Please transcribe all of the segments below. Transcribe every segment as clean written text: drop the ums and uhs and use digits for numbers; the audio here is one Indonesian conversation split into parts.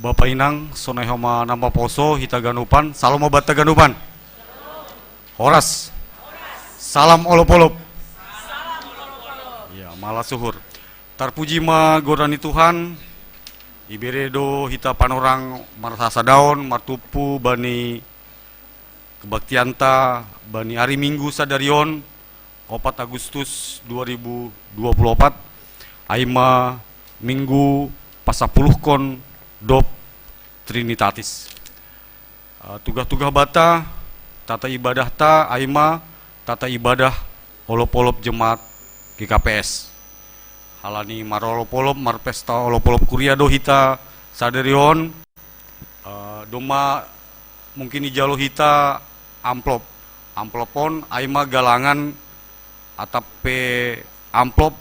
Bapak Inang, sonai homa namba poso, hita ganupan, salam obat ganupan. Horas. Salam olop-olop. Ya, malah suhur. Tarpuji ma godani Tuhan, iberedo hita panorang marasa daun, martupu bani kebaktianta, bani hari Minggu sadarion, 4 Agustus 2024, aima Minggu pasapuluh kon dop Trinitatis. Tugas-tugas bata, tata ibadah ta, aima tata ibadah olop-olop jemaat GKPS. Halani marolop-olop, marpesta olop-olop kuria do hita sadarion, doma mungkin ijalo hita amplopon, aima galangan atape amplop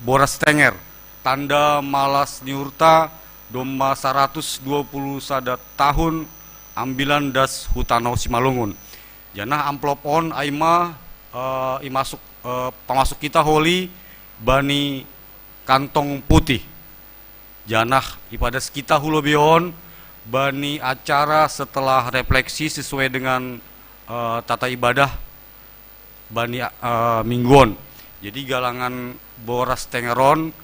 boras tenger, tanda malas niurta doma 120 sada tahun ambilan das Hutano Simalungun. Janah amplopon aima pamasuk kita holi bani kantong putih. Janah ipadas kita hulobion bani acara setelah refleksi sesuai dengan tata ibadah bani mingguon. Jadi galangan boras tengeron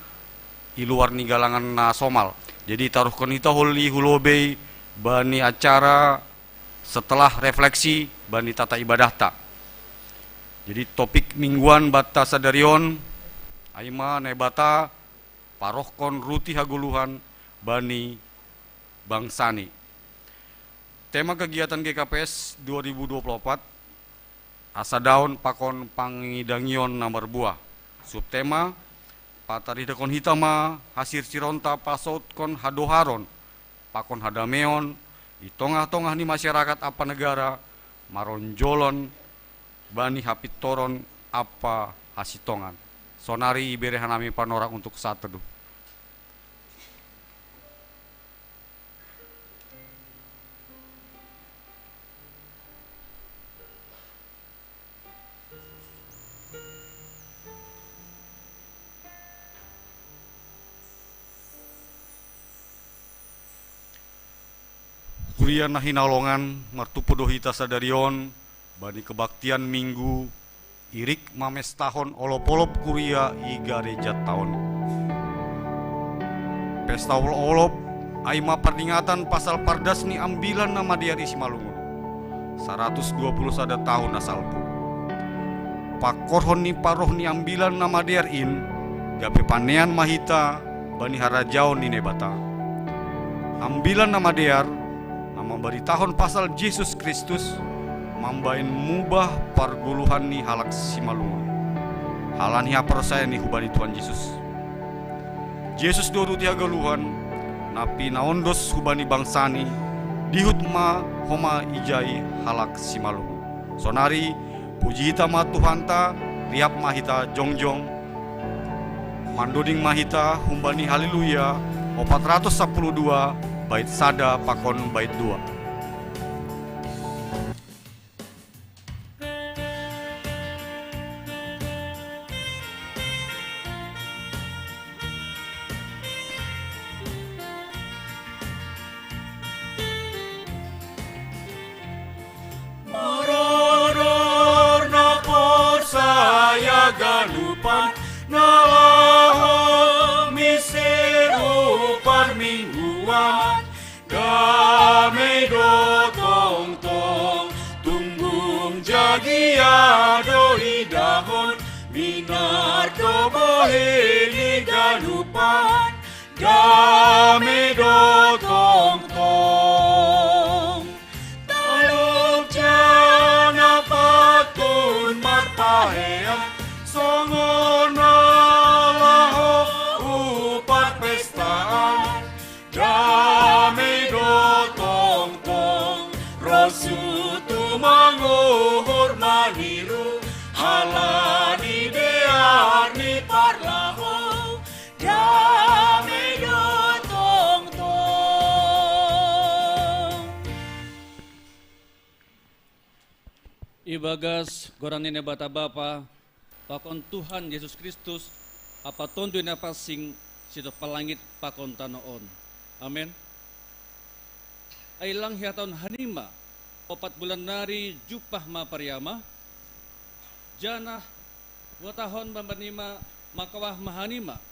iluar ni galangan na somal. Jadi taruhkan kita holi hulobei bani acara setelah refleksi bani tata ibadah ta. Jadi topik mingguan bata sadarion aima nebata parohkon ruti haguluhan bani bangsani. Tema kegiatan GKPS 2024 asa daun pakon pangidangion nomor buah. Subtema patarida kon hitama hasir cironta pasot kon hadoharon pakon hadameon di tongah-tongah ni masyarakat apa negara maronjolon bani hapit toron apa hasitongan. Sonari iberehanami panorak untuk saat teduh. Kuria nahinalongan martupu dohita sadarion bani kebaktian minggu irik mames tahun olop-olop kuria i gareja tahun. Pesta olop aima peringatan pasal pardas ni ambilan nama dia di Simalungun 120 sada tahun asalpu. Pakorhon ni paroh ni ambilan nama dia in gape panean mahita bani harajaon ni nebata. Ambilan nama dia memberi tahun pasal Yesus Kristus mambain mubah parguluhan ni halak Simalungun. Halani percaya ni hubani Tuhan Yesus. Yesus doru tiga galuhan napi naondos hubani bangsani dihutma homa ijai halak Simalungun. Sonari puji hita ma Tuhan ta riap mahita jongjong mandoding mahita humbani haleluya 412 bait sada pakon bait 2. Maroror na porsaya galupan na misirupan mingguan damai do tong tunggung jagia do idahon minar do boheni galupan damai do tong taluk jana patun marpahean songon alaho upat pestaan damai do tong rosu tumanguhur maniru halani dear ni parlaho damai do tong Ibagas goranine bata bapa pakon Tuhan Yesus Kristus apa tondu na pasing sito palangit pakon tanoon. Amen. ay lang hiataon hanima, 4 bulan nari jupah ma pariyama, janah watahon mamanima makawah mahanima,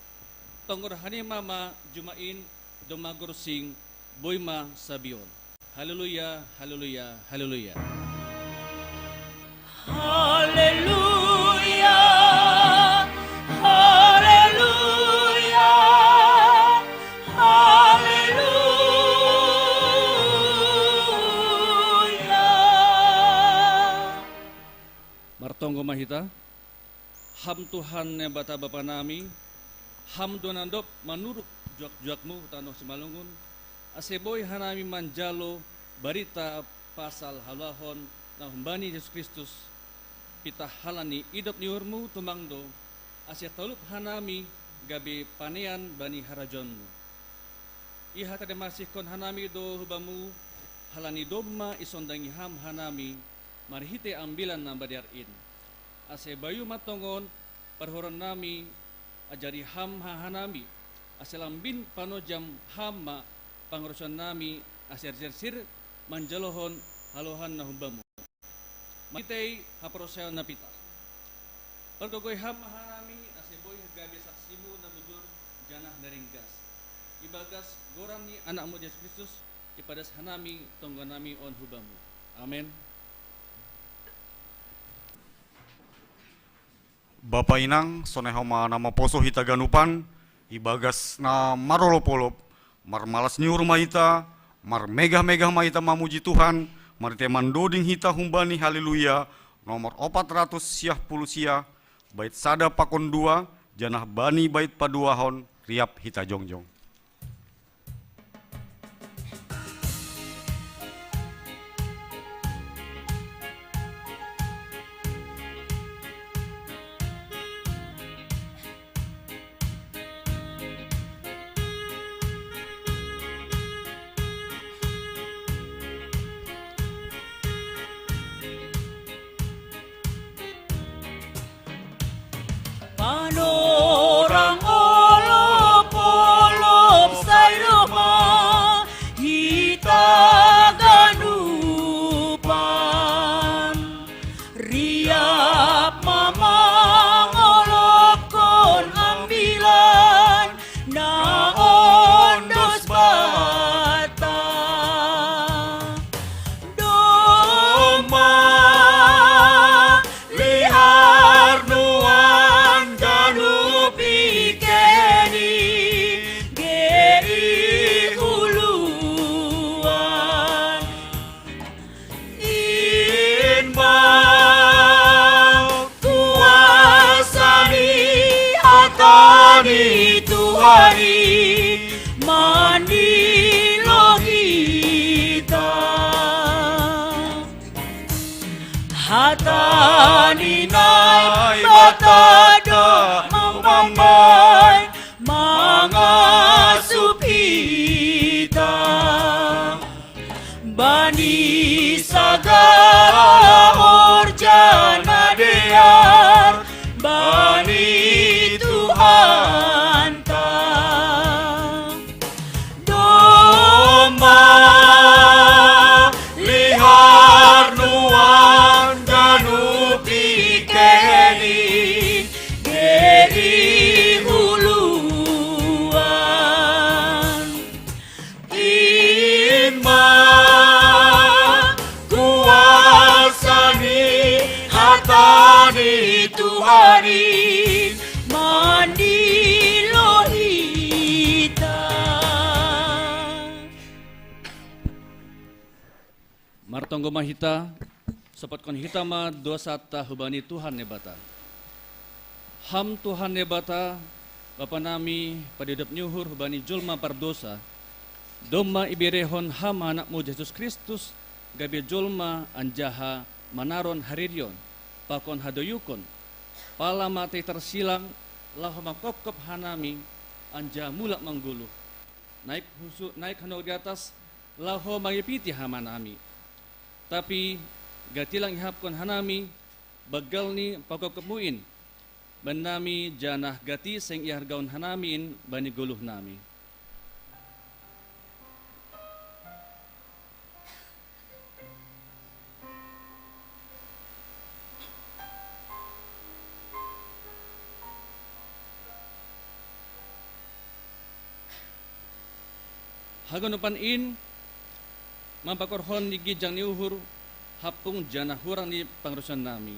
tonggor hanima ma jumain domagursing boyma sabion. Haleluya, haleluya, haleluya. Haleluya, haleluya, haleluya. Martonggo mahita, ham Tuhan ne bata bapa nami, ham donandop manuruk juak-juakmu tanah Simalungun, aseboy hanami manjalo barita pasal halahon na humbani Yesus Kristus, pita halani idop niurmu tumangdo, asya talup hanami gabi panean bani harajonmu. Iha tade masih kon hanami do hubamu, halani domma isondangi ham hanami, marhite ambilan na badiarin. Ase bayu matongon perhoron nami ajari ham hanami, ase lambin panojam hamma pangurusan nami asir-sir manjalohon halohan na humbamu. Matay haprosayon na pita. Pagkagoy ham hanami ase boy gabi saksimu na mudur janah naringgas. Ibagas goran ni anak mo Yesus Kristus ipadas hanami tonggon nami on hubamu. Amen. Bapa inang sonehoma nama poso hita ganupan ibagas na marolopolop mar malas niur maita mar megah-megah maita mamuji Tuhan mar teman doding hita humbani haleluya nomor 400 siah puluh siah bait sada pakon 2 janah bani bait paduahon riap hita jongjong. Panorang olop-olop sairoma hita ganupan riap mamang olop kon ambilan na ondos bata doma lihar nuan pikeni geri huluan inma kuasani hatani Tuhani mandi lohita hatani nai batada mamay mga supita bani sagala orjana dear bani Tuhan ta domba lihar nuan danu pikeni geri huluan ima kuasani hatani Tuhani mandi lohita. Martonggo mahita, sopat kon hita ma dosata hubani Tuhan nebata. Ham Tuhan nebata, Bapa nami padidap nyuhur hubani julma pardosa, domma ibirehon ham anakmu Yesus Kristus, gabi julma anjaha manaron hariryon, pakon hadoyukon, pala mati tersilang, lahu makop-kop hanami, anja mulak mangguluh. Naik hanok di atas, lahu magipiti hamanami. Tapi gatilang ihapkon hanami, bagal ni pagkakamuin, banami janah gati sing ihargaon hanamin bani guluh nami. Hagunupan in mampakorhon ni gijang ni uhur hapung jana hurang ni pangrusan nami.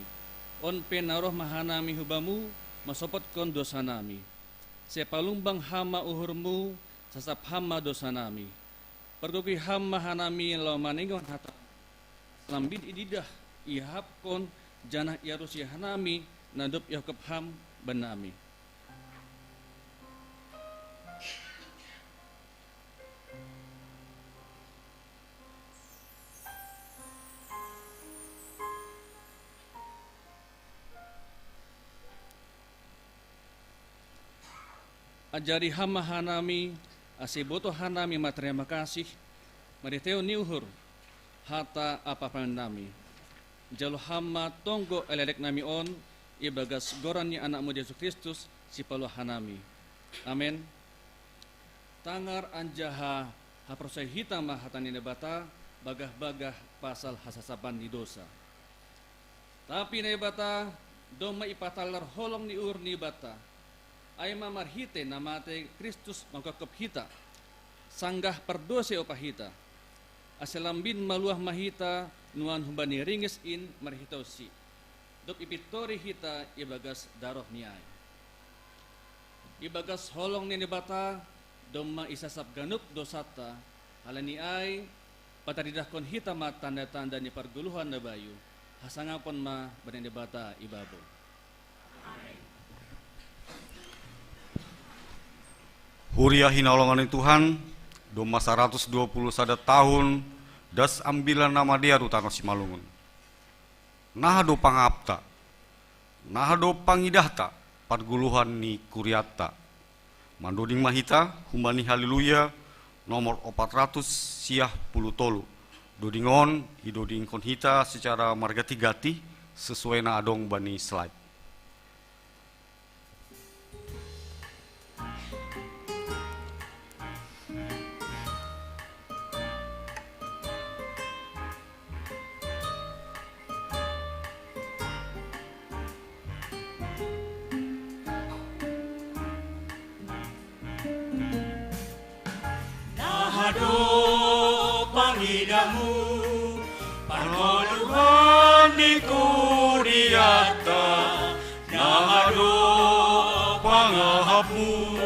On penaroh mahanami hubamu masopot kon dosa nami. Sepalumbang hama uhurmu sasap hama dosa nami. Pergugi hama hanami law maningon hata lambid ididah ihap kon janah iarus hanami nadop yakep ham benami. Ajari hama hanami asiboto hanami materima kasih mariteo niuhur hata apa nami jalo hama tonggo elelek nami on ibagas goran ni anakmu Yesus Kristus si palu hanami amin. Tangar anjaha haprosai hitam hatani nebata bagah-bagah pasal hasasaban di dosa tapi nebata doma ipatalar holong ni ur ni bata ay mamarhite namate Kristus magkakap hita sanggah perdose opahita aselambin maluah mahita nuan humbani ringis in marhitaw si dop ipitori hita ibagas daroh niay ibagas holong ni bata doma isasap ganup dosata halani ay pataridahkon hita mat tanda-tanda ni parguluhan na bayu hasangapon ma banin bata ibabo. Huria hinaulungan Tuhan, doma 120 sada tahun, das ambilan nama dia rutano Simalungun. Nahado pangapta, nahado pangidahta, parguluhan ni kuriata. Mandoding mahita, humbani haleluya, nomor 400 siah puluh tolu. Dodingon, idoding konhita secara margati-gati, sesuai na adong bani slide. Nahado pangidamu pangoluhan di kuriata nahado pangahapmu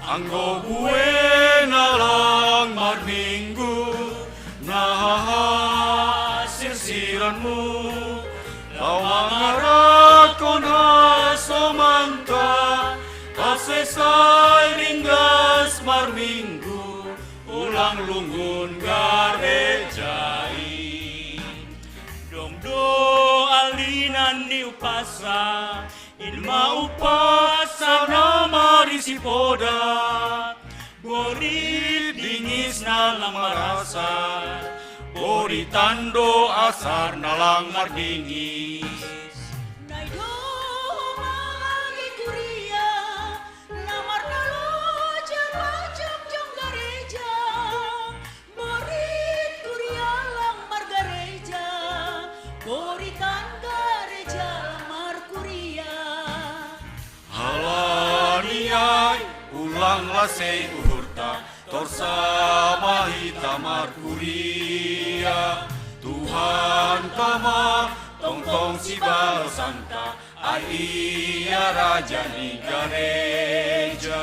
anggo buena lang marminggu nahahasil siranmu lawangarakon hasomanta kasesay ringgas marminggu ulang lungun garejai dongdo alinan ni upasa ilma upasa nama risipoda borit dingis nalang marasa boritando asar nalang mardingis ulang lasei uhurta torsa mahita markuria Tuhan tama tong si santa ai ia raja ni gereja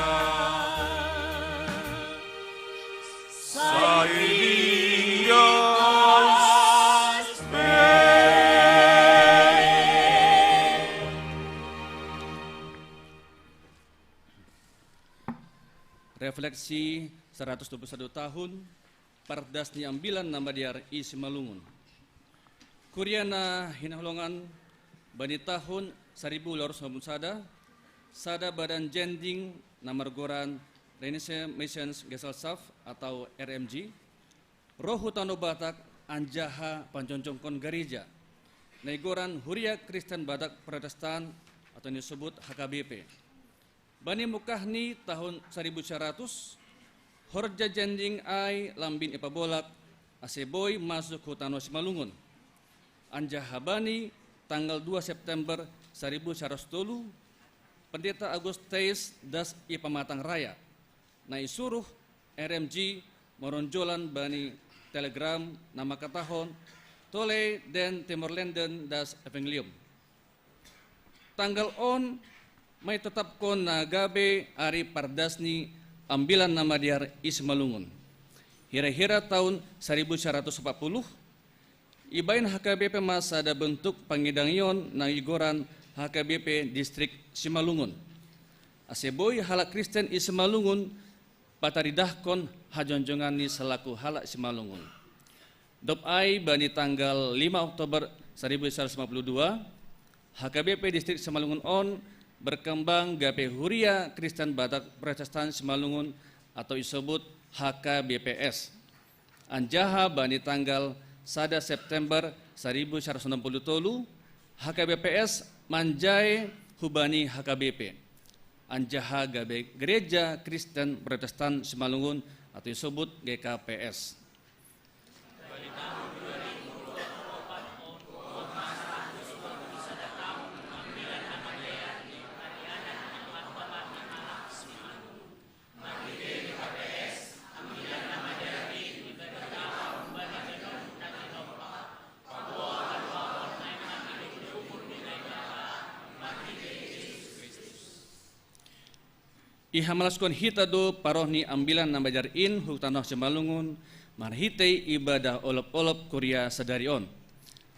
Refleksi 121 tahun Pardas ni ambilan nama diar isi Malungun. Kuriana hinahulungan bani tahun 1290 sada badan jending namargoran Renaissance Gesellschaft atau RMG rohu tano Batak anjaha panconcongkon gereja naigoran Huria Kristen Batak Protestan atau disebut HKBP. Bani mukahni tahun 1100 horja jending ai lambin ipabolak aseboy masuk hutano Simalungun. Anjahabani tanggal 2 September 1110 Pendeta Agustus das ipamatang raya. Na isuruh RMG moronjolan bani telegram nama katahon tole den Timorlanden das evangelium. Tanggal on may tetapkon na gabi ari pardasni ambilan na Madiar Isimalungun. Hira-hira tahun 1940, ibain HKBP mas ada bentuk pangidangyon ng igoran HKBP Distrik Simalungun. Aseboy halak Kristen Isimalungun pataridahkon hajonjongan ni selaku halak Simalungun. Dopay bani tanggal 5 Oktober 1952, HKBP Distrik Simalungun on berkembang gape Huria Kristen Batak Protestan Simalungun atau disebut HKBPS. Anjaha bani tanggal 1 September 1960 HKBPS manjai hubani HKBP. Anjaha gabe Gereja Kristen Protestan Simalungun atau disebut GKPS. Ihamalaskan hita do parohni ambilan nambajar in hutanoh Simalungun marhitei ibadah olop-olop Korea sadarion.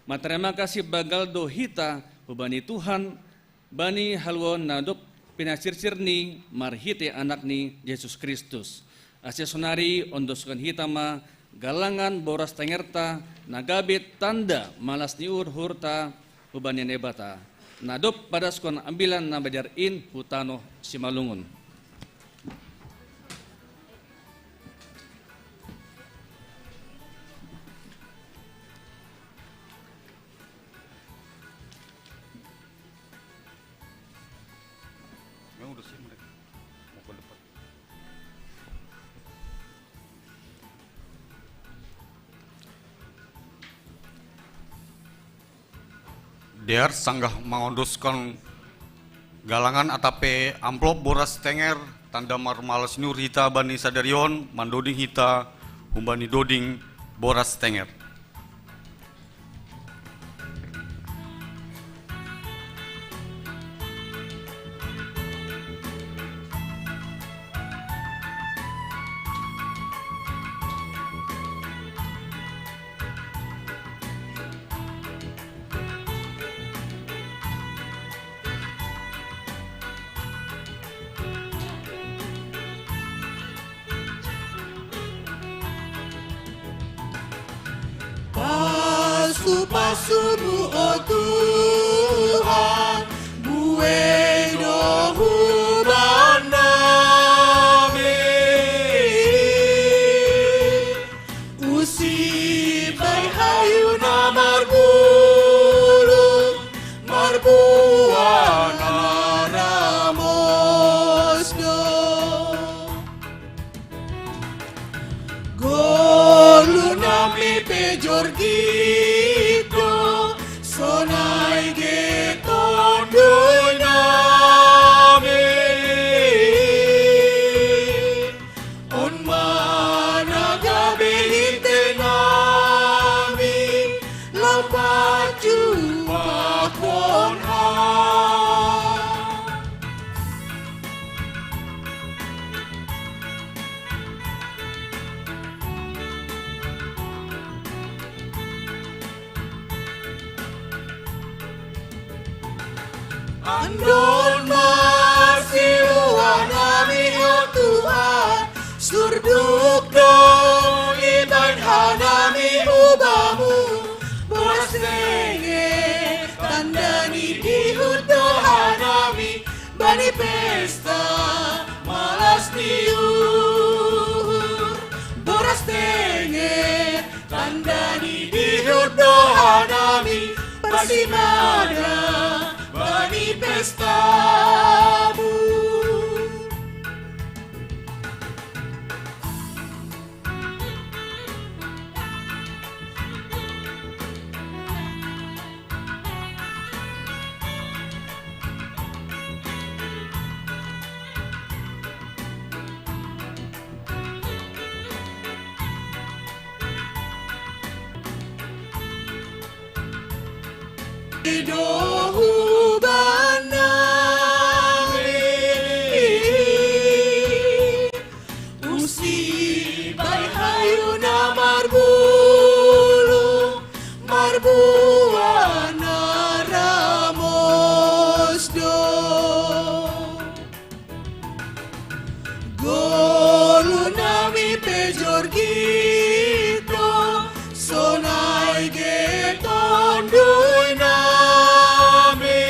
Terima kasih bagal do hita hubani Tuhan bani halwon nadop pinasir-sirni marhite anakni Yesus Kristus. Asesonari ondoskan hitama galangan boras tengerta nagabit tanda malas niur hurta hubani nebata. Nadop padaskon ambilan nambajar in hutanoh Simalungun. Memang udah siap mereka mau ke depan. Dear sanggah mengondoskan galangan atape amplop boras tenger tanda marmalas nur hita bani sadarion mandoding hita humbani doding boras tenger. Pasu-pasumu oh Tuhan, bueno huban nami, usibai hayu na marbulu, marbuana ramosdo, golu nami pejorgi. Sonai getondoy nami on managabihite nami lapaju pakonha. Andon masih nami oh Tuhan, surduk do iban hanami ubamu, boras tenge tandani dihut do hanami, bani pesta malas diuhur, boras tenge tandani dihut do hanami, bani mada bani pestamu. idohubanami usi bai hayuna marbulu marbuana ramosdo golu nami pejorgito sonai getondui nami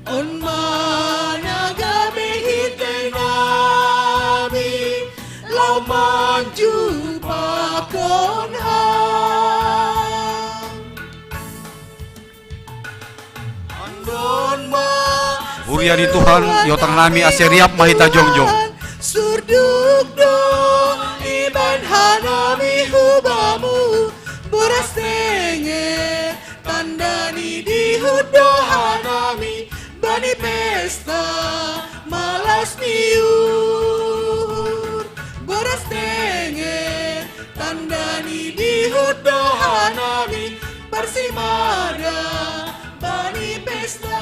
on managa behite nami lau maju pakon andon ma Uriani Tuhan, yotang nami aseriap mahita jongjong. surduk do iban hanami hubamu boras tenge tandani di hudo hanami bani pesta malas niur boras tenge tandani di hudo hanami parsimada bani pesta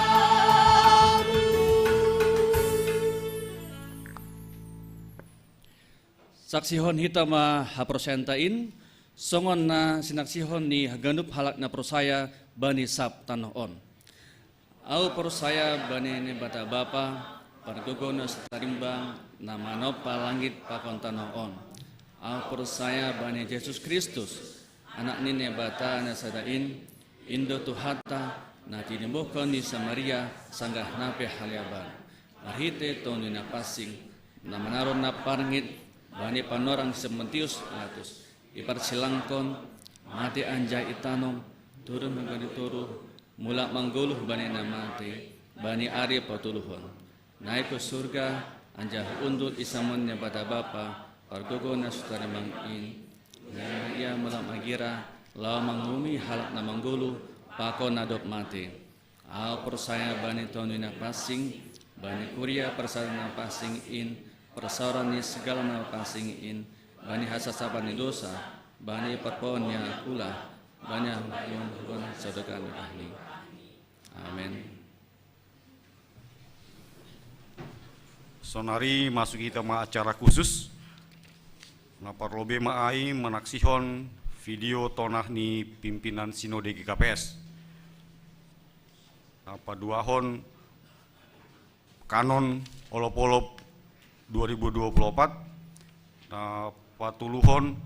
Saksihon hitama haprosentain, songon na sinaksihon ni haganup halak na prosaya bani sap tanoon. Au prosaya bani ni bata bapa, pargogono sa tarimbang na manop palangit pakon tanoon. Au prosaya bani Yesus Kristus, anak ni bata na sadain, indo tuhata na tinimbukan ni Samaria sanggah nape haliaban. Marhite tonu na pasing, na manaron na parngit, bani panorang sementius atus ipar silangkon mati anjay itanong turun magani turu mula mangguluh bani namate bani ari patuluhon naik ke surga anjah undul isamonnya pada bapa pargogo na sutari mangin ia mula magira law mangumi halak na mangguluh pako nadop mati al persaya bani tonu na pasing bani kuria persaya na pasing in persoalan ni segala na pasingin bani hasasaban ni dosa bani perponya kula bani yung sedekah ahli amin. Sonari masuk kita ma acara khusus na parlobe maai menaksihon video tonah ni pimpinan sinode GKPS apa duahon kanon olop-olop 2024 na patuluhon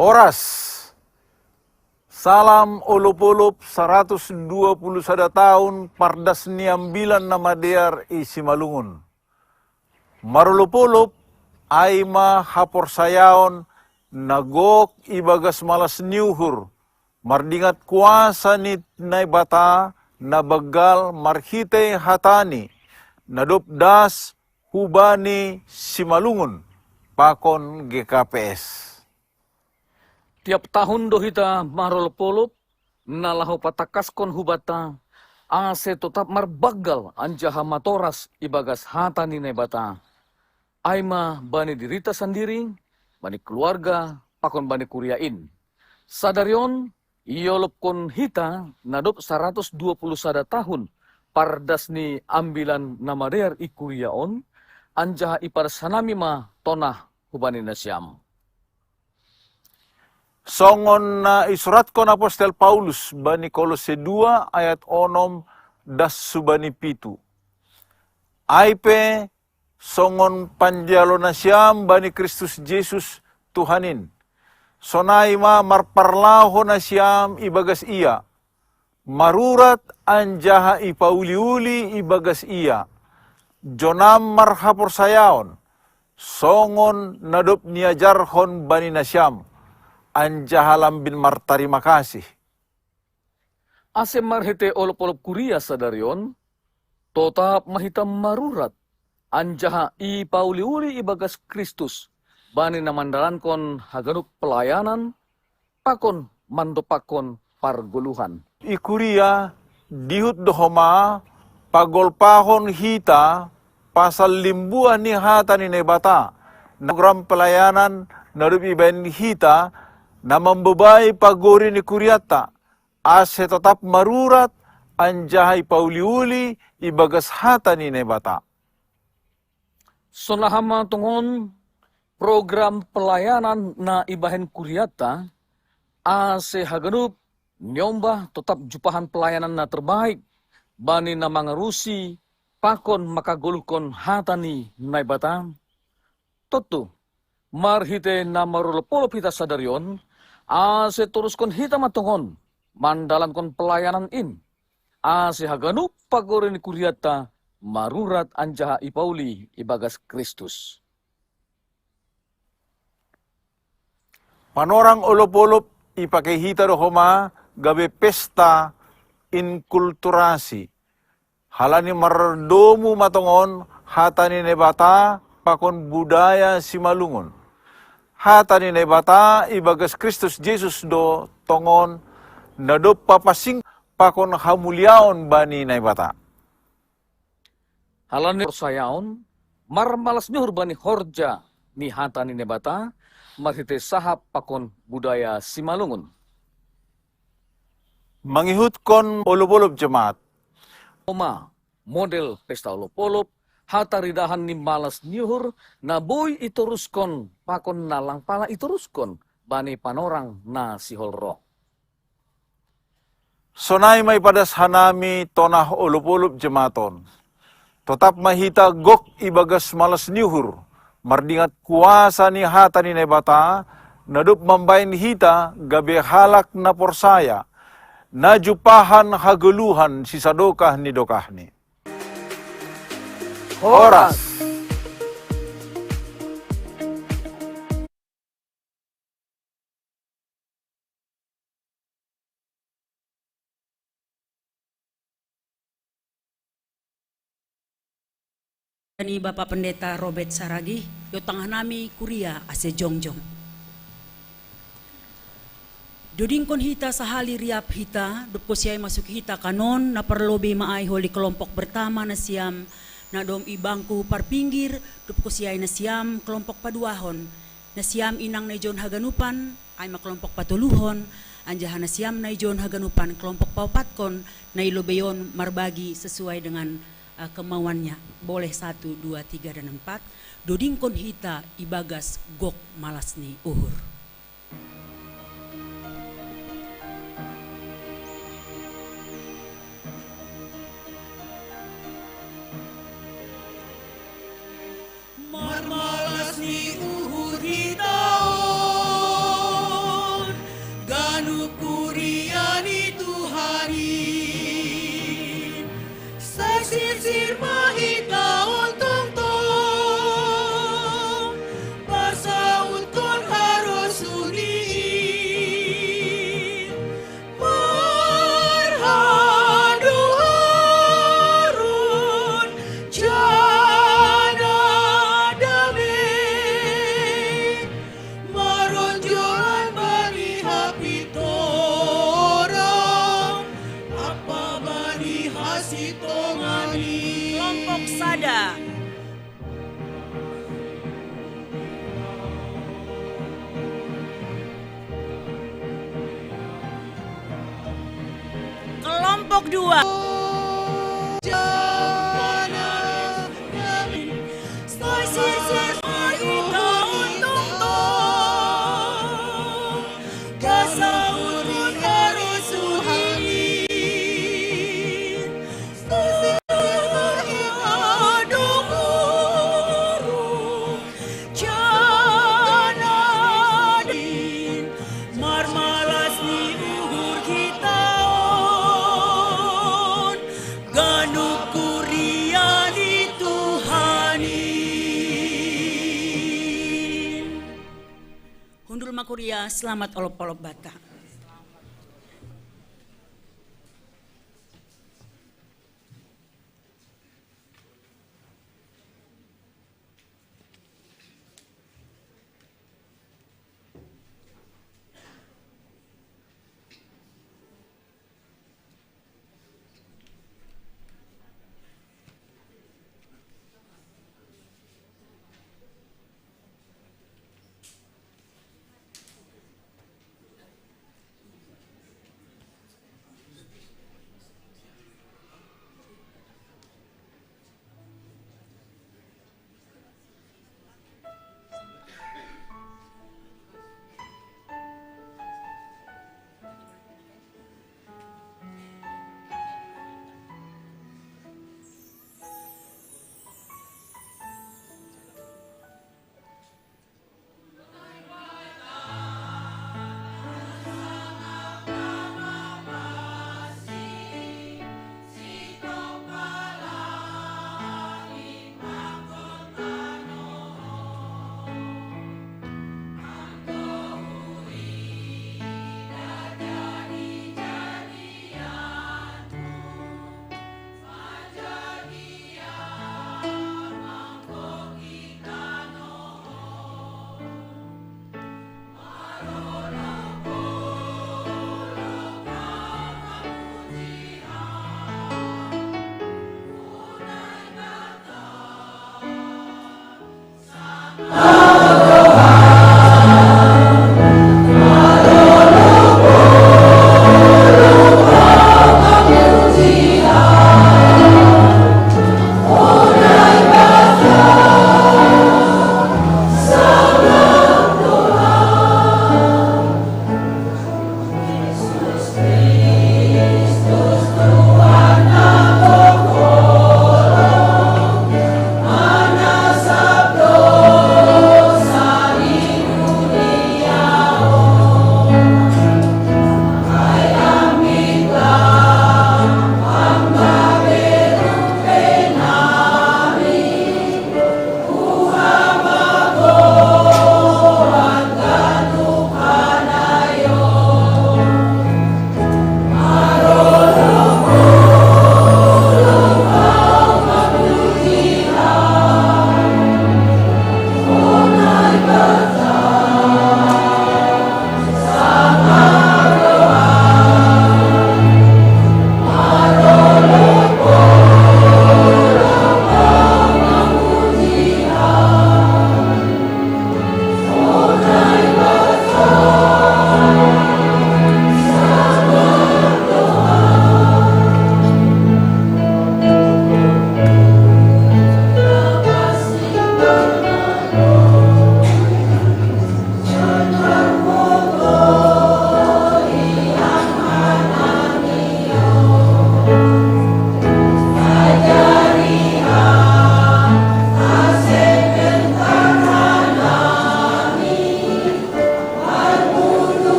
Horas, salam ulup-ulup 121 tahun pardas niambilan nama dear isi malungun. Marulup-ulup aima hapor sayaon nagok ibagas malas niuhur. Mardingat kuasa ni naibata nabagal marhite hatani. Nadop das hubani simalungun pakon GKPS. Tiap tahun dohita marol polup, nalahu patakaskon hubata, ase tetap marbagal anjaha matoras ibagas hata ni nebata. Aima bani dirita sendiri, bani keluarga, pakon bani kuriain. Sadarion, iolop kon hita, nadop 120 sada tahun, pardas ni ambilan nama der ikuriaon, anjaha ipar sanami ma tonah hubani nasyam. Songon na isuratkan Apostel Paulus bani Kolose 2 ayat 6 das subani pitu. Aipe songon panjalo na siyam bani Kristus Jesus Tuhanin. Sonai ma marparlaho na siyam ibagas iya. Marurat anjaha ipauli-uli ibagas iya. Jonam marhapor sayaon. Songon nadop niajarhon bani nasyam. Anjahalam bin martarima kasih. Ase marhete olop-olop kuria sadarion, totap mahitam marurat, anjaha ipauli-uli ibagas Kristus, bani namandalankon haganuk pelayanan, pakon mandopakon parguluhan. Ikuria dihut dohoma pagolpahon hita pasal limbuan ni hata ni nebata. Program pelayanan narup ibain hita na membebai pagori ni kuriata. Ase tetap marurat anjahai pauli-uli ibagas hata ni nebata. Sonahama tungon program pelayanan na ibahen kuriata, ase haganup nyombah tetap jupahan pelayanan na terbaik, bani na mangarusi, pakon makagulukon hatani naibata. Totu, marhite na marulopolop hita sadarion, ase turuskon hita matungon, mandalan kon pelayanan in. Ase haganup pagorin kuriata, marurat anjaha ipauli ibagas Kristus. Panorang olop-olop ipakai hita dohoma gabe pesta inkulturasi. Halani mardomu matongon hatani nebata pakon budaya simalungon. Hatani nebata ibagas Kristus Jesus do tongon nadop papasing pakon hamuliaon bani nebata. Halani sayaon, marmalas nyuhur bani horja ni hatani nebata, marhite sahap pakon budaya simalungun. Mangihut kon olop-olop jemaat. Oma, model pesta olop-olop, hataridahan ni malas nyuhur, na boy ituruskon, pakon nalang pala ituruskon, bani panorang na siholro. Sonai may padas hanami tonah olop-olop jematon. Tetap mahita gok ibagas malas nyuhur. Mardingat kuasa ni hata ni nebata, nadup mambain hita gabe halak na porsaya. Najupahan haguluhan si sadokah ni dokahni. Horas. Ni Bapak Pendeta Robert Saragi, yo tengah nami kuria ase jongjong. Dodingkon hita sahali riap hita, dupko siya'y masuk hita kanon, na perlobi maay holi kelompok pertama na siyam, na dom ibangku parpinggir, dupko siya'y na siyam kelompok paduahon, na siyam inang na ijon haganupan, ay makelompok patuluhon, anjahan na siyam na ijon haganupan, kelompok paupatkon, na ilobeyon marbagi sesuai dengan kemauannya. Boleh 1, 2, 3, dan 4. Dodingkon hita ibagas gok malasni uhur. Marmalasni uhur hitaon, ganu kuriani Tuhani. Sisir mahitaon tong-tong, pasaut kon harus sudiin. Marhadu harun, jana damai, maronjolan bani hapitorang, apa bani hasitongani. Kelompok sada. Kelompok 2. Aduh Mama Kuria, selamat olop-olop bata.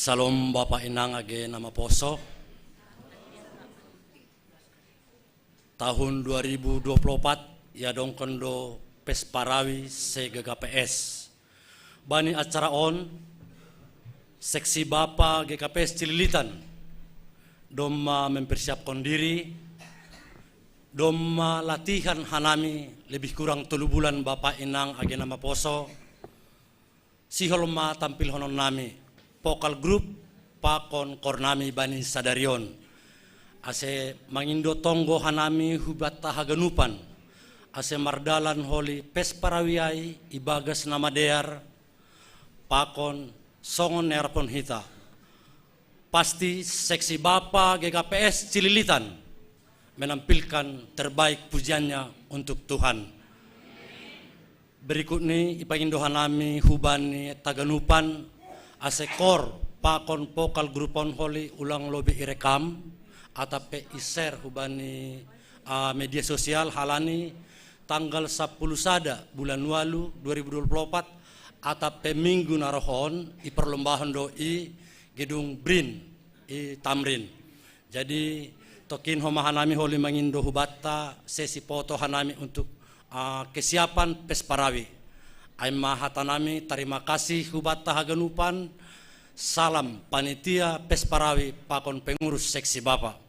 Salom Bapak Inang age nama poso. Tahun 2024 ya dong kondo Pesparawi se GKPS. Bani acara on seksi Bapak GKPS Cililitan doma mempersiapkan diri doma latihan hanami lebih kurang 3 bulan Bapak Inang age nama poso. Siholma tampil honon nami vokal grup pakon kornami bani sadarion. Ase mangindo tonggo hanami hubata haganupan. Ase mardalan holi pesparawiai ibagas nama dear pakon songon nerpon hita. Pasti seksi Bapa GKPS Cililitan menampilkan terbaik pujiannya untuk Tuhan. Berikut ini ipangindo hanami hubani taganupan asekor pakon vokal grupon holi ulang lobi irekam atape iser hubani media sosial halani tanggal 10 sada bulan walu 2024 atape minggu narohon i perlombaan doi gedung Brin i Tamrin. Jadi tokin homa hanami holi mangindo hubata sesi foto hanami untuk kesiapan pesparawi. Aima hatanami terima kasih hubata haganupan. Salam panitia pesparawi pakon pengurus seksi Bapak.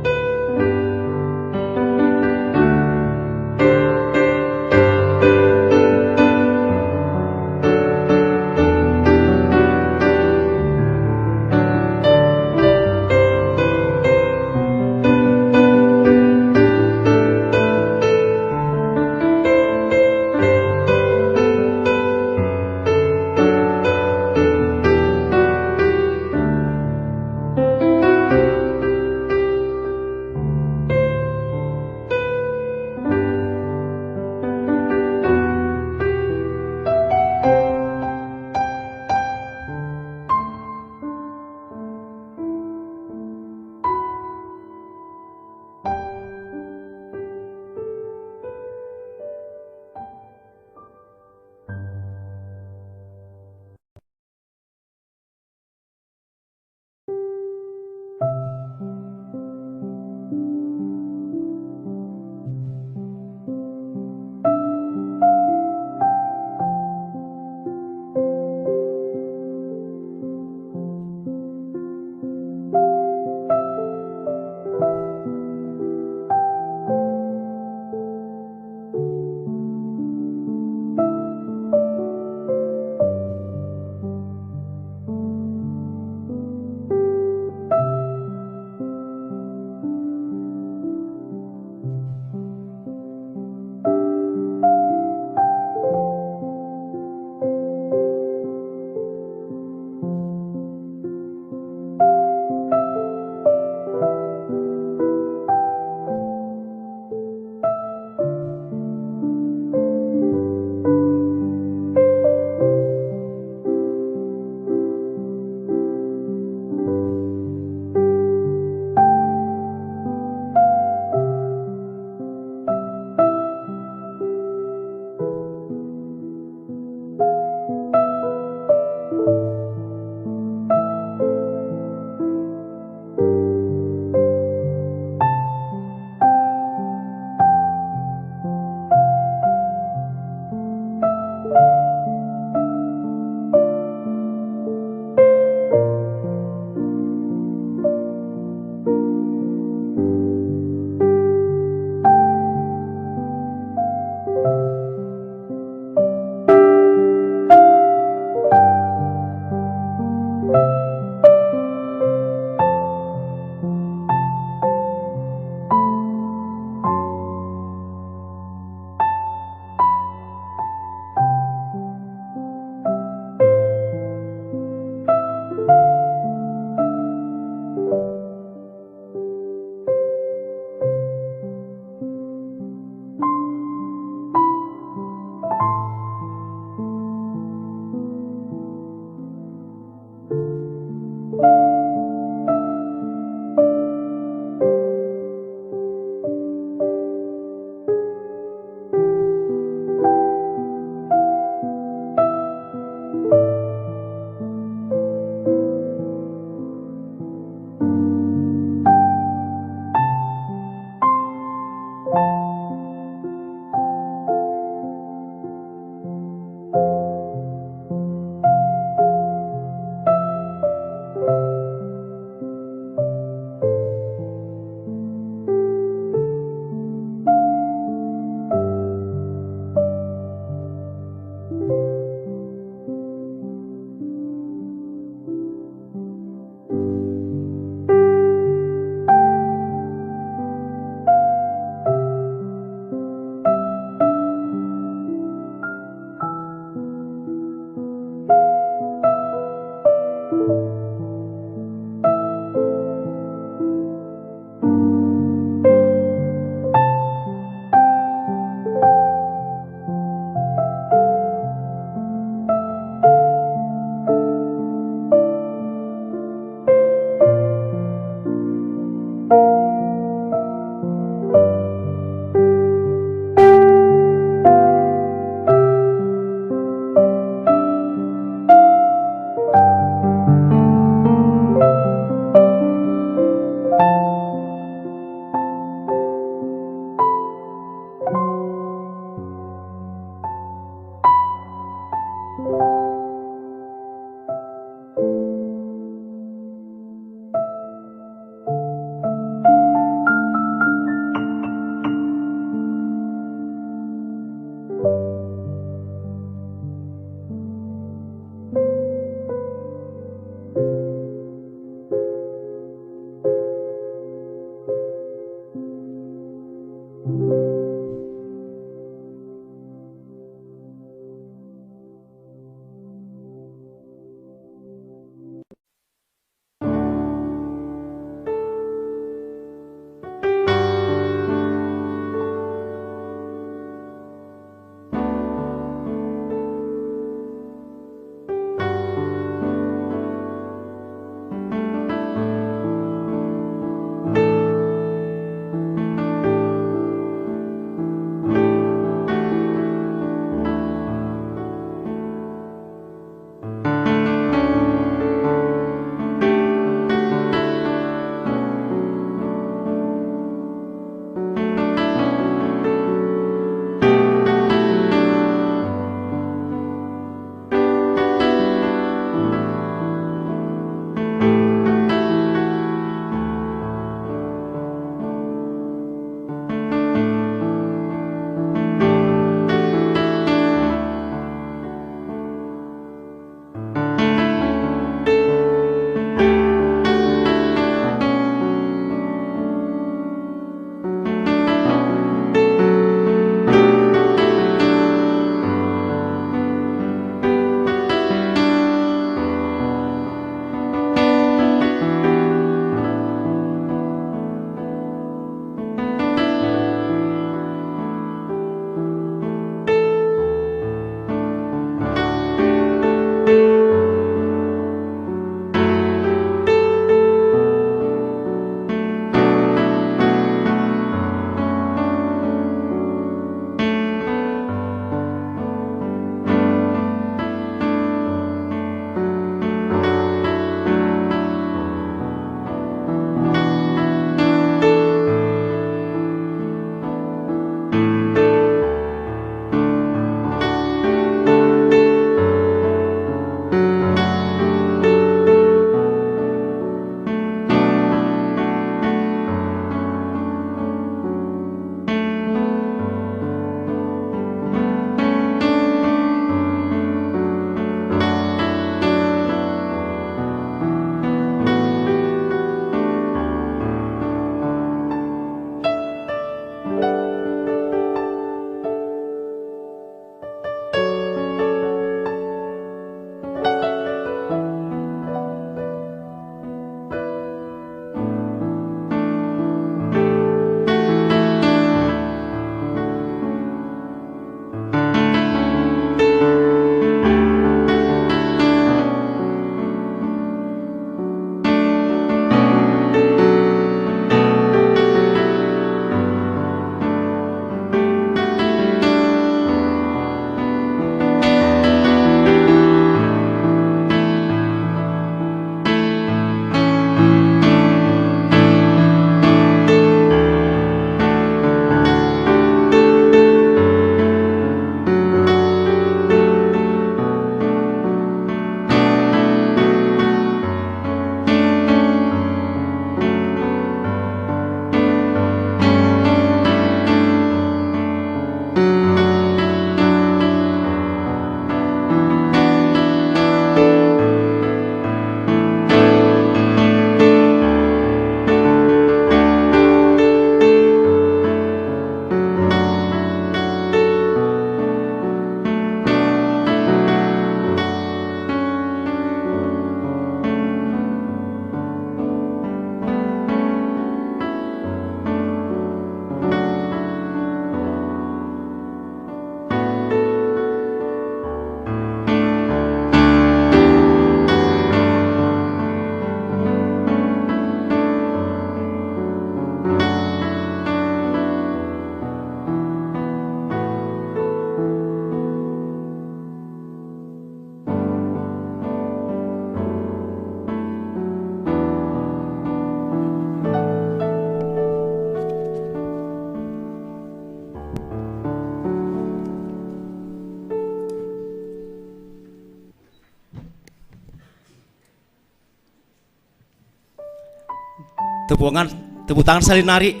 Tepuk tangan salin nari.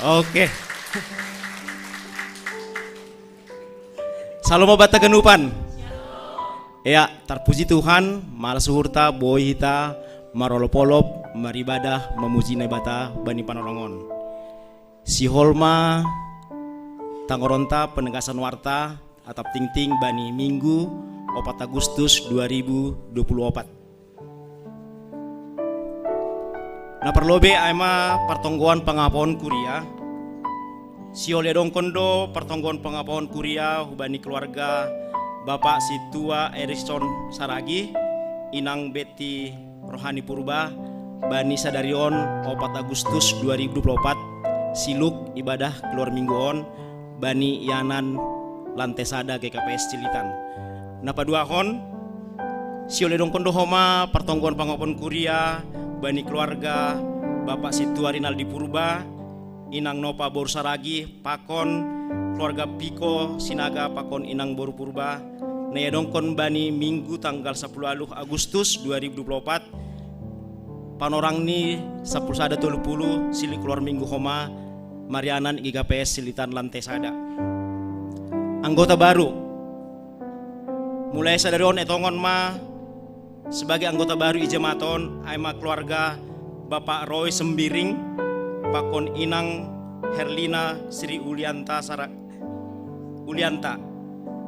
Oke. Salam obat Taganupan. Ya, terpuji Tuhan, malas suhurta, boy hita, marolopolop, maribadah, memuji nebata, bani panorongon. Si holma, tangoronta, penegasan warta, atap ting-ting, bani Minggu, 4 Agustus 2024. Na perlobe aima pertonggoan pengapon kuria. Si oleh dong kondo pertonggoan pengapon kuria hubani keluarga Bapak Situa Erikson Saragi, Inang Betty Rohani Purba, Bani Sadarion 4 Agustus 2024, Siluk ibadah keluar mingguon, Bani Yanan Lantesada GKPS Cilitan. Napa dua hon, si oleh dong kondo homa pertonggoan pengapon kuria bani keluarga Bapak Situa Rinaldi Purba, Inang Nopa Boru Saragi, Pakon keluarga Piko Sinaga, Pakon Inang Boru Purba, Naya dongkon bani Minggu tanggal 10 Agustus 2024, panorang ni 10 Sili keluar Minggu Homa, Marianan GKPS Silitan Lantesada. Anggota baru, mulai sadarion etongon ma sebagai anggota baru Ijematon, aima keluarga Bapak Roy Sembiring, Pakon Inang Herlina Sri Ulianta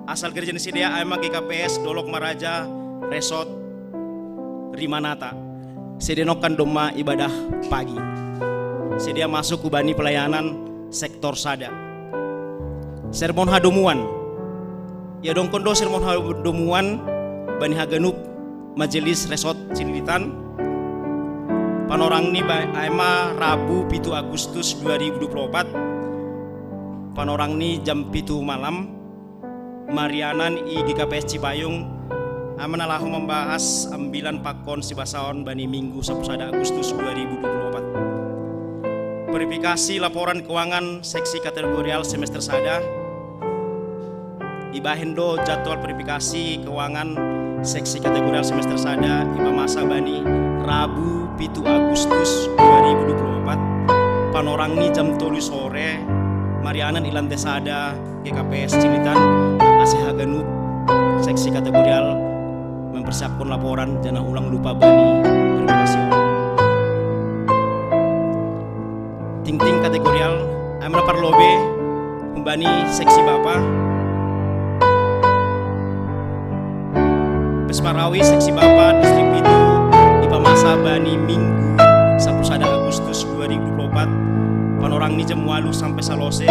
asal kerja di sini aima GKPS Dolok Maraja Resort Rimanata. Sedenokan doma ibadah pagi. Sedia masuk ke bani pelayanan sektor sada. Sermon hadomuan. Ya dong kondo sermon hadomuan bani Haganup Majelis Resort Cilitan, panorang ni aima Rabu 7 Agustus 2024, panorang ni jam 7 malam, Marianan i GKPS Cipayung amanalahu membahas ambilan pakon sibasaon bani Minggu 11 Agustus 2024. Verifikasi laporan keuangan seksi kategorial semester sada, ibahendo jadwal verifikasi keuangan seksi kategorial semester sada iba masa bani Rabu 7 Agustus 2024, panorang ni jam 3 sore, Marianan Ilante Sada GKPS Cilitan Aceh Haganup seksi kategorial mempersiapkan laporan jangan ulang lupa bani verifikasi. Ting-ting kategorial amna parlobe bani seksi Bapak Pesmarawi seksi Bapak distrik itu ipa masa bani Minggu 11 Agustus 2024, panorang ni jam 8 sampai salose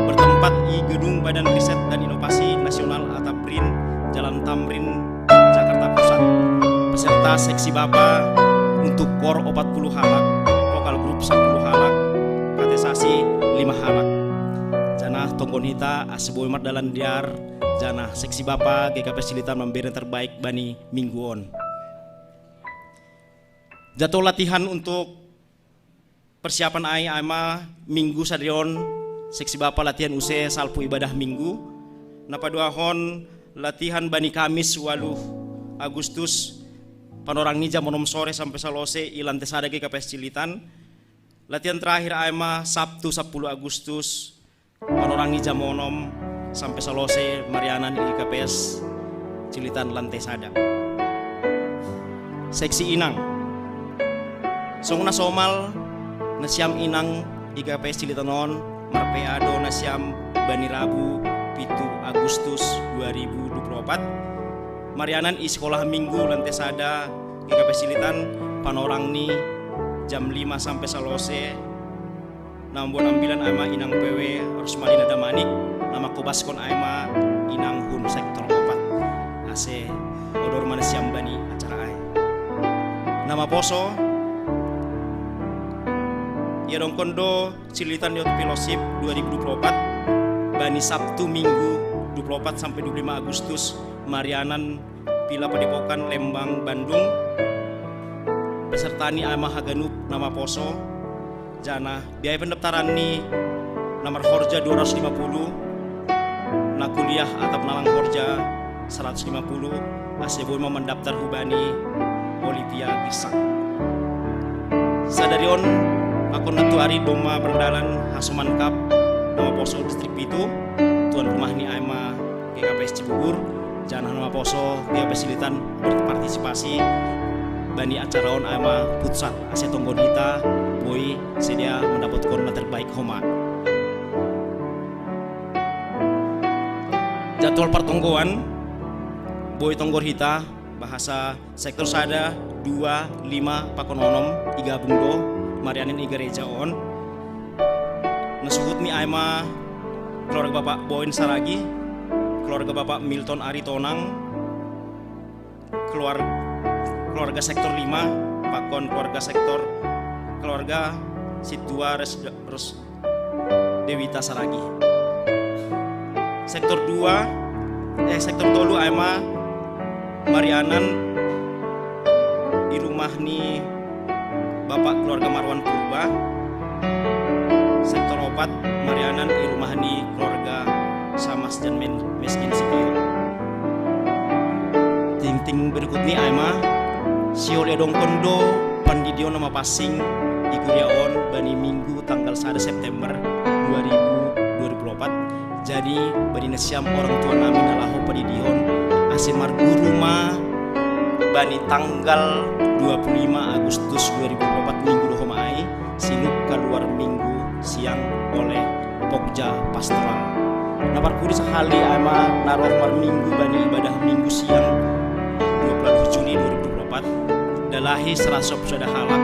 bertempat di gedung Badan Riset dan Inovasi Nasional atau BRIN Jalan Tamrin Jakarta Pusat. Peserta seksi Bapak untuk kor 40 halak, vokal grup 10 halak, katesasi 5 halak. Janah tonggon hita aseboy mardalan diar janah seksi Bapak GKPS Cilitan memberi yang terbaik bani mingguon. Jadwal latihan untuk persiapan aima Minggu Sadrion seksi Bapak latihan use salpu ibadah Minggu. Napa dua hon latihan bani Kamis 8 Agustus panorang ni jam 6 sore sampai salose ilan tesada GKPS Cilitan. Latihan terakhir aima Sabtu 10 Agustus panorang ni jam 6 sampai salose Marianan GKPS Cilitan Lantesada. Seksi Inang Songna Somal Nasiam Inang GKPS Cilitanon Marpeado Nasiam Bani Rabu 7 Agustus 2024, Marianan i sekolah Minggu Lantesada GKPS Cilitan panorang ni jam 5 sampai salose namun ambilan aima Inang PW Rusmalina Damanik nama kobaskon aima Inang Hun sektor 4 AC odor mana siam bani acara ai nama poso ya dong kondo Cilitan Youth Fellowship 2024 bani Sabtu Minggu 24 sampai 25 Agustus Marianan Pila Padepokan Lembang Bandung. Peserta ni aima Haganup nama poso jana biaya pendaftaran ni nomor horja 250, na kuliah atap nalang horja 150, aseboy mendaftar hubani Olivia Gisak. sadarion pakon natuari doma berdalan hasuman kap nama poso distrik itu tuan rumah ni aima GKPS Cibubur jangan nama poso GKPS Silitan berpartisipasi bani acara on aima futsal ase tonggon kita boy sedia mendapat korona terbaik homa. Jadwal pertonggoan boy tonggor hita bahasa sektor sada 2, 5 pakon onom iga bungdo marianin iga reja on nasuhut mi aima keluarga bapak Boin Saragi, keluarga bapak Milton Aritonang, keluarga sektor 5 pakon keluarga Situa Res Dewita Saragi. Sektor 3 aima Marianan di rumah ni bapak keluarga Marwan Purba. Sektor 4 Marianan di rumah ni keluarga Samas dan Meskin Sikio. Ting berikut ni aima siol edong kondo pandidio nama passing di Kuriaon bani minggu tanggal 1 September 2024. Jadi bani nasiam orang tua nami nalaho padidion asemar guru ma bani tanggal 25 Agustus 2024 minggu dohomai siluk keluar minggu siang oleh Pokja Pastoral. Napar kuri sehali ama naruh mar minggu bani ibadah minggu siang 20 Juni 2024 dalahi 100 sada halak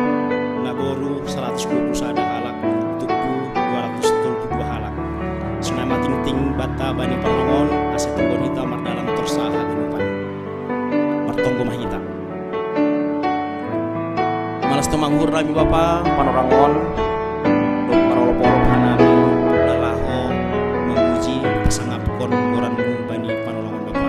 naboru 120 sada halak tubuh 232 halak. Sunai mating-ting bata bani panongon ase tonggon hita mardalan torsaha genupan martonggo mahita malas temanghur nami bapa panorangon dok manolop-olop hanami dalaho memuji pasangapkon goranmu bani panorangon bapa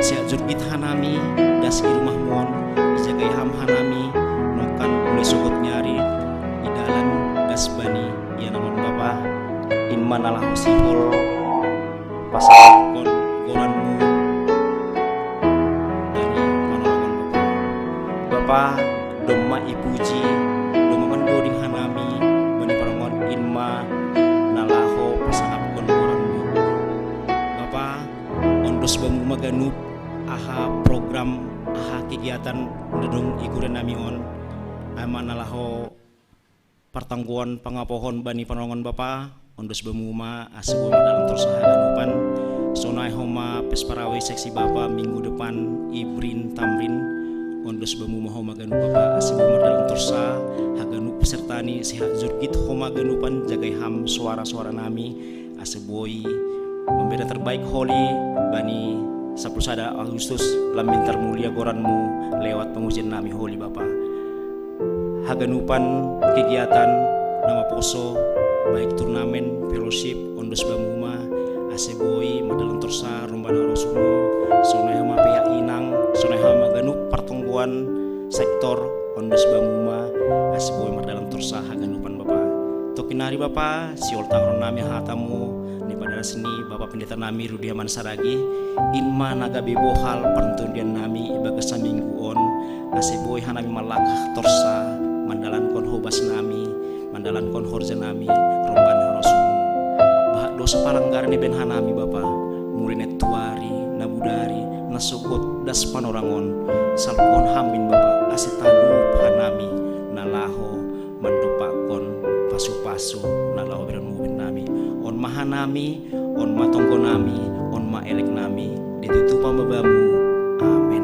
siak jurgit hanami das irumah mon ijagai ham hanami nokan mulai sugut nyari idalan das bani ya namun bapa inman alah sihol pasangapkon goranmu bani panorangon bapa doma ipuji doma mendoding hanami bani parangon inma nalaho pasangapkon goranmu bapa ondos bamu maganup aha program aha kegiatan nedong ikuren nami on ama nalaho pertangguan pangapohon bani parangon bapa ondos bamu ma asebu dalam torsaha ganupan sonai homa pesparawe seksi bapa minggu depan ibrin tamrin ondos bamu mahoma ganu bapa asebu dalam torsa haganu pesertani sehat zurgit homa ganupan jagai ham suara-suara nami aseboi membeda terbaik holi bani 10 Agustus lamin termulia goranmu lewat pengujian nami holi bapa haganupan kegiatan nama poso baik turnamen fellowship ondos bamuma aseboi madalan torsa rombana rosumo sonai hama pea inang sonai hama ganup pertongguan sektor ondos bamuma aseboi madalan torsa haganupan bapa tokinari bapa siol tahun nami hatamu ni pada seni bapak pendeta nami Rudiaman Saragi inma nagabe bohal pertundian nami ibaga samingguon aseboi hanami malakah torsa mandalan kon hobas nami mandalan kon horja nami rombana rosumo bahak dosa palanggaran ni ben hanami bapa murinet tuari nabudari nasugot das panorangon salpon hamin bapa asetalu hanami nalaho mandopakon pasu-pasu nalaho beran nami on mahanami on matonggo nami on maelek nami ditutup pambabamu amin.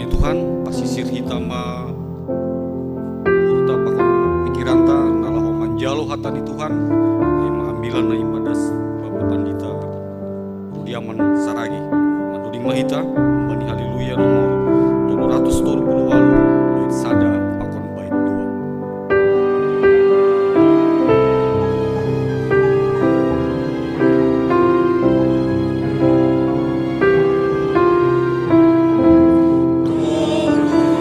Tuhan pasisir hitam urta pakon pikiran ta nalaho manjalo hatani Tuhan ai maambilan na ibadas Bapak Pandita Rudiaman Saragi manduding mahita bani haleluya nomor 238 bait sada pakon bait 'Tuhan, Tuhan,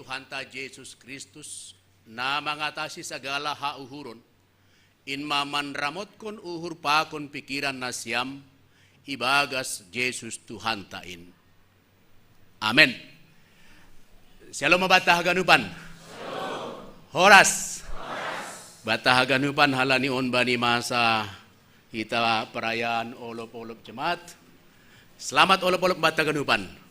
Tuhan ta Yesus Kristus na mangatasi segala hauhuron inma manramot kon uhur pa kon pikiran na siyam ibagas Yesus Tuhan tain. Amen. Shalom mabata haganupan. Horas. Bata haganupan halani on bani masa kita perayaan olop-olop jemaat. Selamat olop-olop bata haganupan.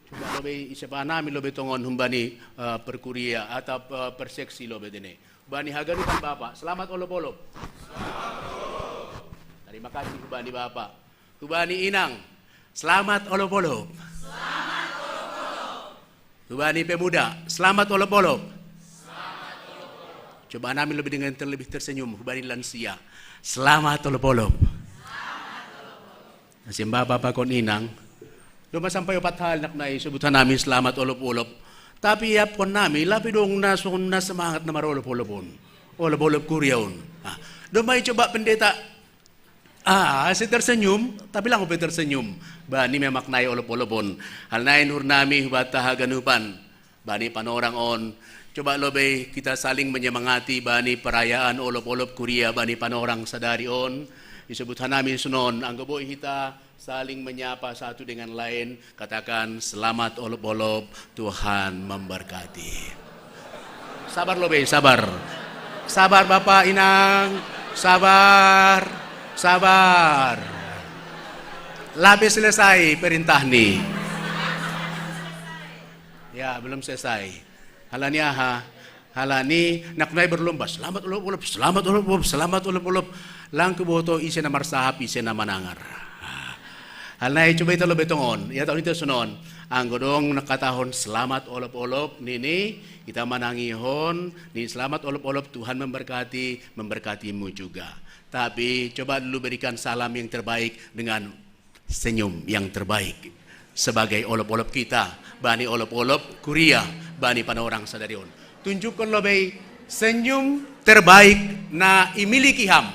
Coba lobe isapa namin lobe tongon humbani perkuria atau perseksi lobe dene. Bani haganupan Bapak. Selamat olop-olop. Terima kasih hubani Bapak. Hubani Inang. Selamat olop-olop. Selamat olop-olop. Hubani Pemuda. Selamat olop-olop. Selamat olop-olop. Coba namin lebih dengan terlebih tersenyum. Hubani Lansia. Selamat olop-olop. Selamat olop-olop. Nasib Bapak kon Inang. Luma sampai 4 hal nak na sebutan namin selamat olop-olop. Tapi yapon namin, lapi dong na semangat na marolop-olopon. Olop-olop kuryaon. Domay coba pendeta, si tersenyum, tapi lang ko tersenyum. Bani may maknay olop-olopon. Halnain hurnami bata haganupan. Bani panorang on. Coba lobe kita saling menyemangati bani perayaan olop-olop kuria bani panorang sadari on. Disebutkan namin sunon, ang gaboy kita saling menyapa satu dengan lain, katakan selamat olop-olop, Tuhan memberkati. Sabar lobe, sabar. Sabar Bapak Inang, sabar, sabar. Labis selesai perintah nih. Ya, belum selesai. Halani halani naknay berlomba, selamat olop-olop, selamat olop-olop, selamat olop-olop. Lang kuboto isi na marsahap, isi na manangar. Halnay coba itu lebih tongon, ya tahun itu sunon. Ang godong nakatahon selamat olop-olop nini kita manangihon, ni selamat olop-olop Tuhan memberkatimu juga. Tapi coba dulu berikan salam yang terbaik dengan senyum yang terbaik sebagai olop-olop kita, bani olop-olop kuria, bani panorang sadarion. Tunjukkan lebih senyum terbaik na imiliki ham,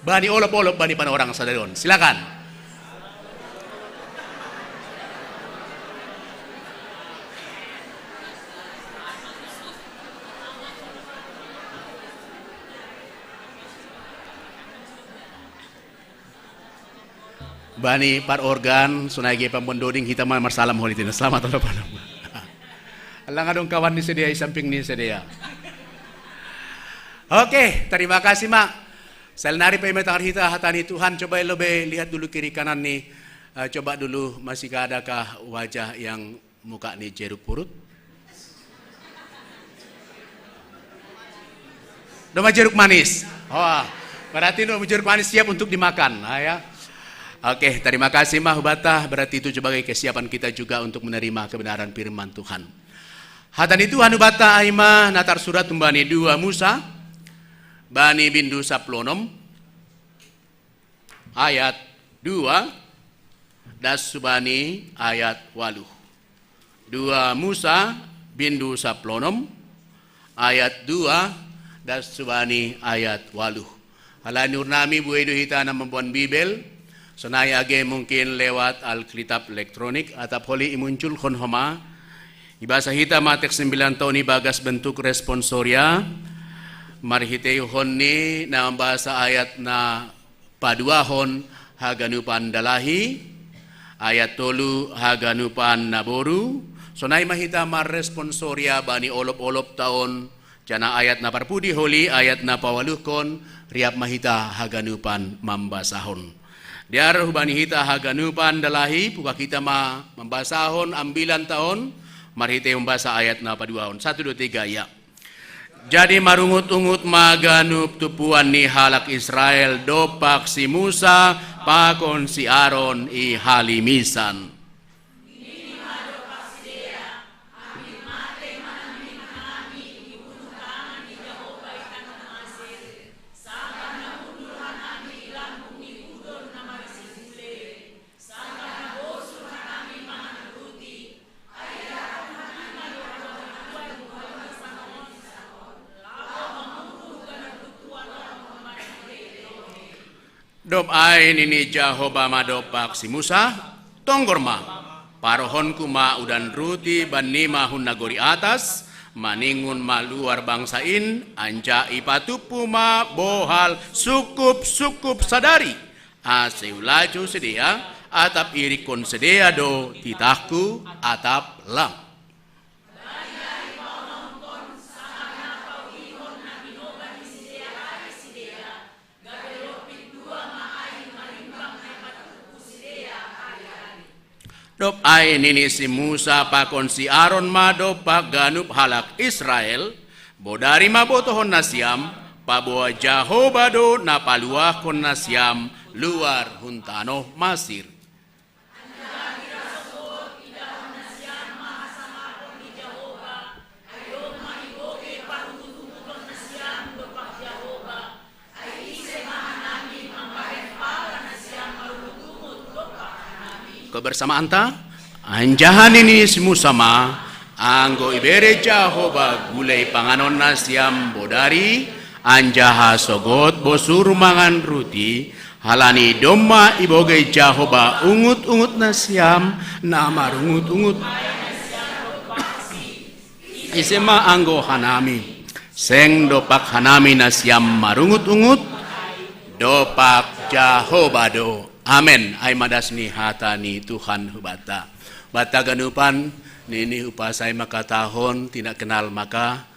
bani olop-olop, bani panorang sadarion. Silakan. Bani par organ sunai pembondoding kita marsalam holitin. Selamat olop-olop. Alang adong kawan ni sedia samping ni sedia. Oke, terima kasih Mak. Selnari pemetar kita hatani Tuhan. Coba lebih lihat dulu kiri kanan nih. Coba dulu masih adakah wajah yang muka nih jeruk purut? Doma jeruk manis. Oh, berarti doma jeruk manis siap untuk dimakan. Ya. Oke, terima kasih Mahubata. Berarti itu sebagai kesiapan kita juga untuk menerima kebenaran firman Tuhan. Hatani Tuhan ubata aima natar surat tumbani 2 Musa bani bindu saplonom ayat 2 das subani ayat 8. 2 Musa bindu saplonom ayat 2 das subani ayat 8. Halanur nami buedo hita na membuat Bibel. Sonai age mungkin lewat Alkitab elektronik atau poli muncul konhoma. Ibasa hita matek 9 tahun bagas bentuk responsoria. Marhite honni na bahasa ayat na paduahon haganupan dalahi. Ayat tolu haganupan naboru. Sonai mahita mar responsoria bani olop-olop tahun. Jana ayat na parpudi holi ayat na pawaluhkon. Riap mahita haganupan mambasahon. Diar hubani hita haganupan dalahi puka kita membasahon ambilan tahun marhite membasa ayat na paduahon 1 2 3 ya. Jadi marungut-ungut maganup tupuan ni halak Israel dopak si Musa pakon si Aaron i halimisan. Dop ay nini Jehovah madopak si Musa tonggorma Parohon kuma udan ruti bani mahun nagori atas, maningun maluar bangsain, anja ipatupu ma bohal sukup sadari. Aseulaju sedia, atap irikon sedia do titahku atap lang. Dop ay nini si Musa pakon si Aaron mado paganup halak Israel, bodari mabotohon nasyam, paboa Jahobado na paluah kon nasyam luar huntano Masir. Kebersamaan ta anjahan ini semua sama anggo ibere Jahoba gulai panganon nasyam bodari anjaha sogot bosur mangan ruti halani domma iboge Jahoba ungut nasyam nama ungut isema anggo hanami seng dopak hanami nasyam marungut dopak Jahoba do. Amen. Ay madasni hatani Tuhan hubata. Bata ganupan nini upasay makatahon tidak kenal maka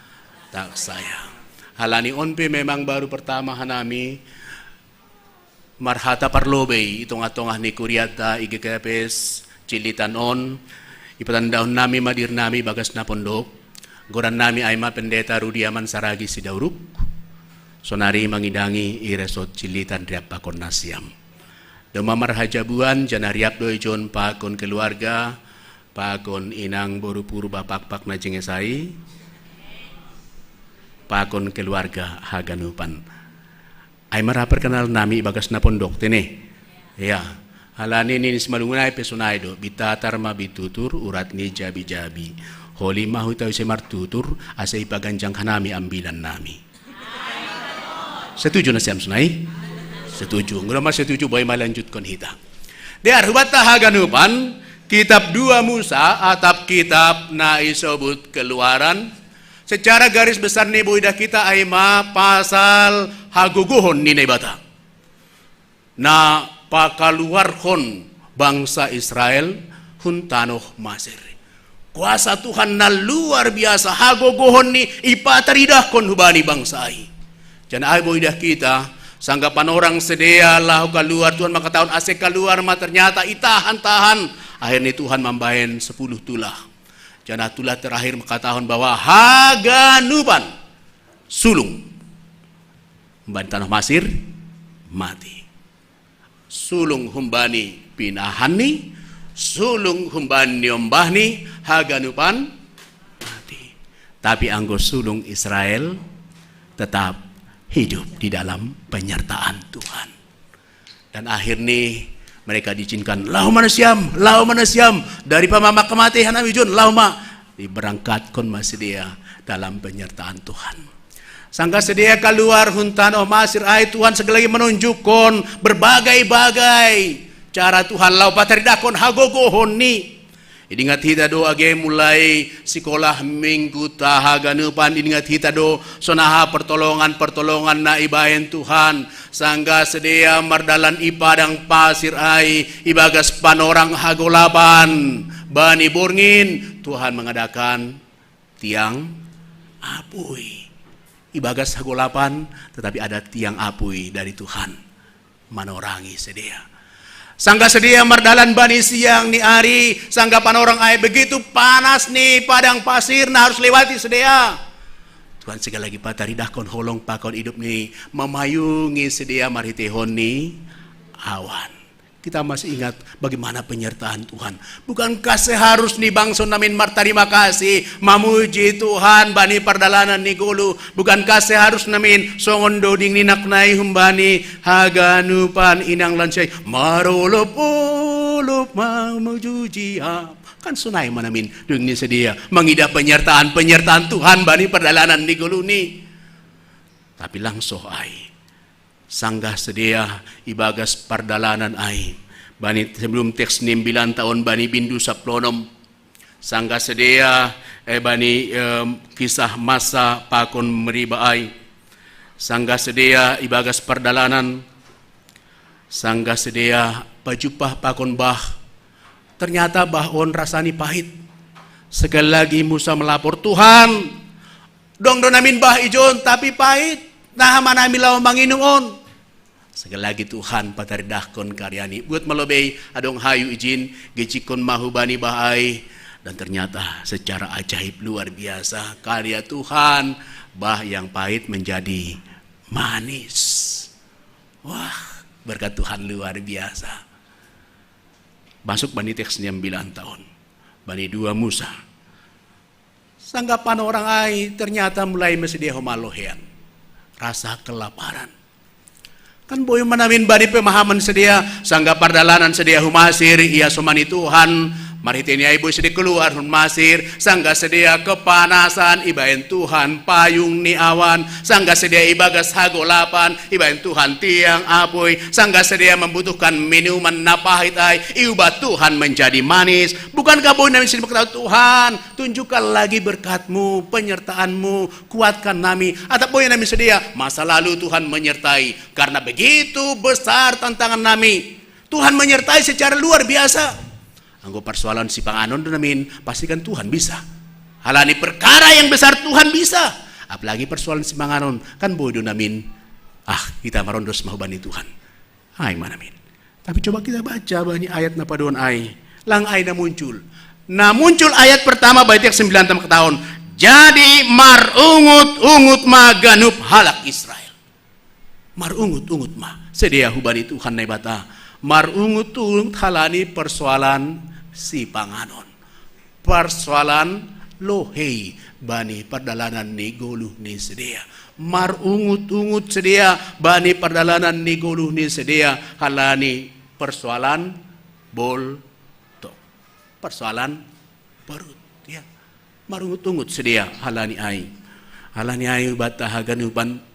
tak sayang. Halani onpe memang baru pertama hanami marhata parlobey itong atongah ni kuryata igkepes cilitan on ipatandahon nami madir nami bagas na pondok goran nami ay pendeta Rudiaman Saragi si Dauruk sonari mangidangi iresot cilitan riap pakon nasyam. Domamar hajabuan janariap doijon pakon keluarga pakon inang boru-puru bapak na jengesai pakon keluarga haganupan ay maraperkenal nami bagas na pondok tene ya halani ni semalungunay pesonay do bitatar mabitutur urat ni jabi-jabi holi mahu tayo si martutur asa ipaganjang kanami ambilan nami. Setuju na siyam sunay? Setuju. Ngurama setuju boy malanjut kon hita. Diar hubata haganupan kitab 2 Musa atap kitab na isobut keluaran secara garis besar ni boyda kita aima pasal haguguhon ni nebata. Na pakaluarhon bangsa Israel huntanoh Masir. Kuasa Tuhan na luar biasa haguguhon ni ipataridah kon hubani bangsa ai. Jangan ay boyda kita sanggapan orang sedia lahu keluar Tuhan maka tahun asik keluar mah ternyata itahan-tahan akhirnya Tuhan membahen 10 tulah jana tulah terakhir maka tahun bahwa haganupan sulung humbani tanah Masir mati sulung humbani pinahani sulung humbani ombahni haganupan mati tapi anggo sulung Israel tetap hidup di dalam penyertaan Tuhan. Dan akhirnya mereka diizinkan lau manasiam dari pamama kematian awijun lau ma diberangkatkan masih dia dalam penyertaan Tuhan. Sangka sedia keluar huntano Masir ai Tuhan sekali lagi menunjukkan berbagai-bagai cara Tuhan lau pataridakon hagogohon ni. Idingat hita do age mulai sekolah minggu tahaganupan idingat hita do sonaha pertolongan na ibahen Tuhan sangga sedia mardalan ipadang pasir ai ibagas panorang hagolaban bani burngin Tuhan mengadakan tiang apui ibagas hagolapan tetapi ada tiang apui dari Tuhan manorangi sedia. Sangga sedia mardalan bani siang ni ari sanggapan orang ay begitu panas nih padang pasir nah harus lewati sedia. Tuhan sekali lagi pataridahkon holong pakon hidup nih memayungi sedia marhitehon ni awan. Kita masih ingat bagaimana penyertaan Tuhan. Bukankah seharus nih bangsa namin martarima kasih mamuji Tuhan bani perdalanan ni gulu. Bukankah seharus namin songon doding ninaknai humbani haganupan inang lansay marolop-olop mamujuji kan sunay manamin dung ni sedia mengida penyertaan Tuhan bani perdalanan ni gulu ni. Tapi langsung ay sanggah sedia ibagas perdalanan ay Bani sebelum teks 9 tahun bani bindu saplonom sangga sedia bani kisah masa pakon meribaai sangga sedia ibagas perdalanan sangga sedia pajupah pakon bah ternyata bahon rasani pahit. Sekali lagi Musa melapor, Tuhan dong donamin bah ijon tapi pahit nah mana milaw manginuon. Sekali lagi Tuhan pataridahkon karyani buat melobei adong hayu izin gecikon mahubani bahai dan ternyata secara ajaib luar biasa karya Tuhan bah yang pahit menjadi manis. Wah, berkat Tuhan luar biasa. Masuk bani teks 9 tahun. Bani 2 Musa. Sanggapan orang ai ternyata mulai mesedia homalohean. Rasa kelaparan. Kan boy manamin bani pemahaman sedia sangga pardalanan sedia humasir ia somani Tuhan maritini ibu sedia keluar humasir sangga sedia kepanasan ibaen Tuhan payung ni awan sangga sedia ibagas hagolapan ibaen Tuhan tiang apoy sangga sedia membutuhkan minuman napahit ai iubat Tuhan menjadi manis. Bukankah boy namin sedia berkata Tuhan tunjukkan lagi berkatmu penyertaanmu kuatkan nami atau boy namin sedia masa lalu Tuhan menyertai karena begitu besar tantangan nami Tuhan menyertai secara luar biasa. Anggo persoalan si panganon namin pastikan Tuhan bisa. Halani perkara yang besar Tuhan bisa. Apalagi persoalan si panganon kan bodoh namin. Kita marondos mau bani Tuhan. Hai manamin. Tapi coba kita baca bani ayat na paduan ai. Lang ai na muncul. Nah muncul ayat pertama bait 9 tahun. Jadi marungut-ungut ma ganup halak Israel. Marungut-ungut ma. Sedia hubani Tuhan naibata. Marungut-ungut halani persoalan si panganon. Persoalan lohei bani perdalanan ni goluh ni sedia. Marungut-ungut sedia bani perdalanan ni goluh ni sedia halani persoalan bol to. Persoalan perut ya. Marungut-ungut sedia halani ai. Halani ai batahaganupan.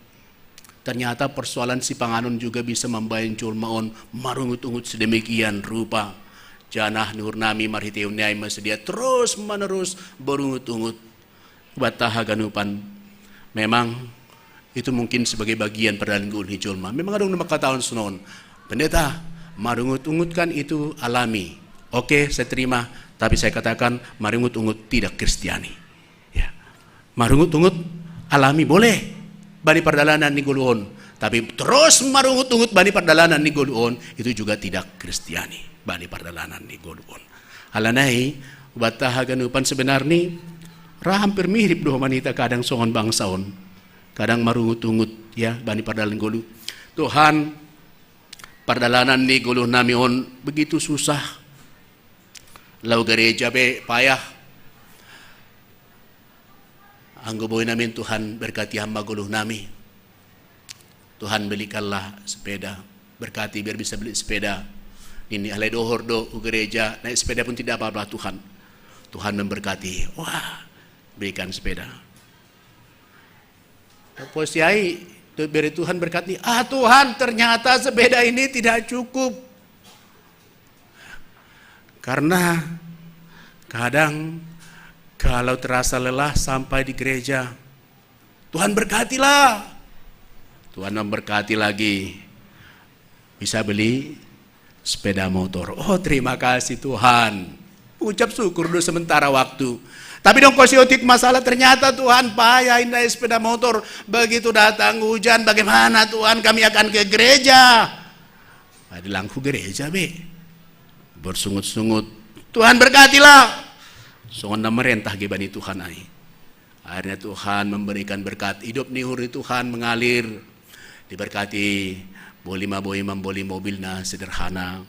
Ternyata persoalan si panganon juga bisa membancul maon marungut-ungut sedemikian rupa. Janah nur nami marhiteunai sedia terus menerus berungut-ungut batahaganupan. Memang itu mungkin sebagai bagian perdalan gul hijolma. Memang ada nama kataon sunon. Pendeta, marungut-ungut kan itu alami. Oke, saya terima. Tapi saya katakan marungut-ungut tidak Kristiani. Ya. Marungut-ungut alami boleh. Bani perdalanan ni guluon. Tapi terus marungut-ungut bani perdalanan ni guluon itu juga tidak Kristiani. Bani perdalanan ni guluon. Halanai batahaganupan sebenarnya hampir mirip doh manita kadang songon bangsaon. Kadang marungut-ungut ya bani perdalanan gulu. Tuhan perdalanan ni guluh namion begitu susah. Lau gereja be payah. Anggo boy namin Tuhan berkati hamba guluh nami. Tuhan belikanlah sepeda. Berkati biar bisa beli sepeda. Ini alai dohor do gereja naik sepeda pun tidak apa-apa Tuhan. Tuhan memberkati. Wah, berikan sepeda. Posiai beri Tuhan berkati. Tuhan ternyata sepeda ini tidak cukup. Karena kadang kalau terasa lelah sampai di gereja, Tuhan berkatilah. Tuhan memberkati lagi. Bisa beli sepeda motor. Oh terima kasih Tuhan. Ucap syukur dulu sementara waktu. Tapi dong kosiotik masalah ternyata Tuhan payah naik sepeda motor. Begitu datang hujan bagaimana Tuhan kami akan ke gereja. Ada langku gereja be. Bersungut-sungut. Tuhan berkatilah. Songon merentah gibani Tuhan ai. Akhirnya Tuhan memberikan berkat. Hidup nihuri Tuhan mengalir. Diberkati. Boli mobil na sederhana.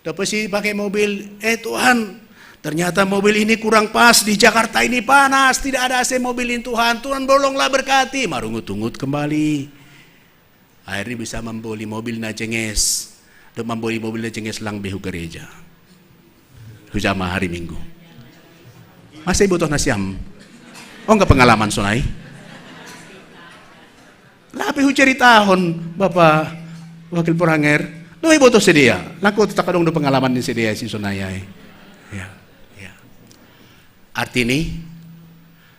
Dapat sih pakai mobil. Tuhan, ternyata mobil ini kurang pas. Di Jakarta ini panas. Tidak ada AC mobilin Tuhan. Tuhan bolonglah berkati. Marungut-ungut kembali. Akhirnya bisa membeli mobil na cenges. Dan membeli mobil na cenges lang behu gereja. Hujama hari Minggu. Masih butuh nasiam. Oh enggak pengalaman sonai. Lapi hu ceritahon Bapak Wakil Poranger. Doy boto sedia. Laku tak kadang do pengalaman di sedia si Sonayai. Ya. Ya. Artinya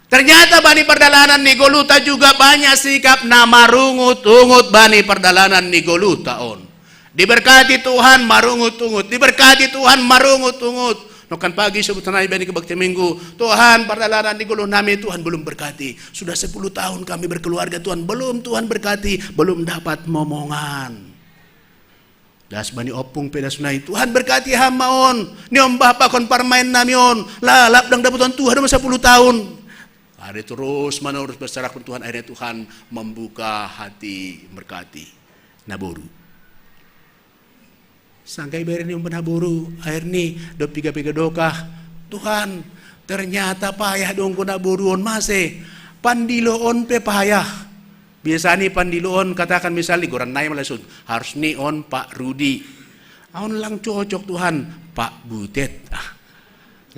ternyata bani perdalanan ni Goluta juga banyak sikap na marungut-ungut bani perdalanan ni Goluta on. Diberkati Tuhan marungut-ungut, diberkati Tuhan marungut-ungut. Nokan pagi sebutan ay bani kebakti minggu, Tuhan perdalanan ni Goluh nami Tuhan belum berkati. Sudah 10 tahun kami berkeluarga Tuhan, belum Tuhan berkati, belum dapat momongan. Das bani opung pedas sunai, Tuhan berkati hamaon, niom bapa kon parmain namion, lalap dang daputan Tuhan 10 tahun. Hari terus menerus berserah pun Tuhan, akhirnya Tuhan membuka hati berkati naburu. Sangkai beri niom naburu, akhirnya do piga-piga dokah, Tuhan ternyata payah dong ko naburuon masih, pandiloon pe payah. Biasa nih pandiloon katakan misalnya goran naik malasud harus nih on Pak Rudi, on lang cocok Tuhan Pak Butet,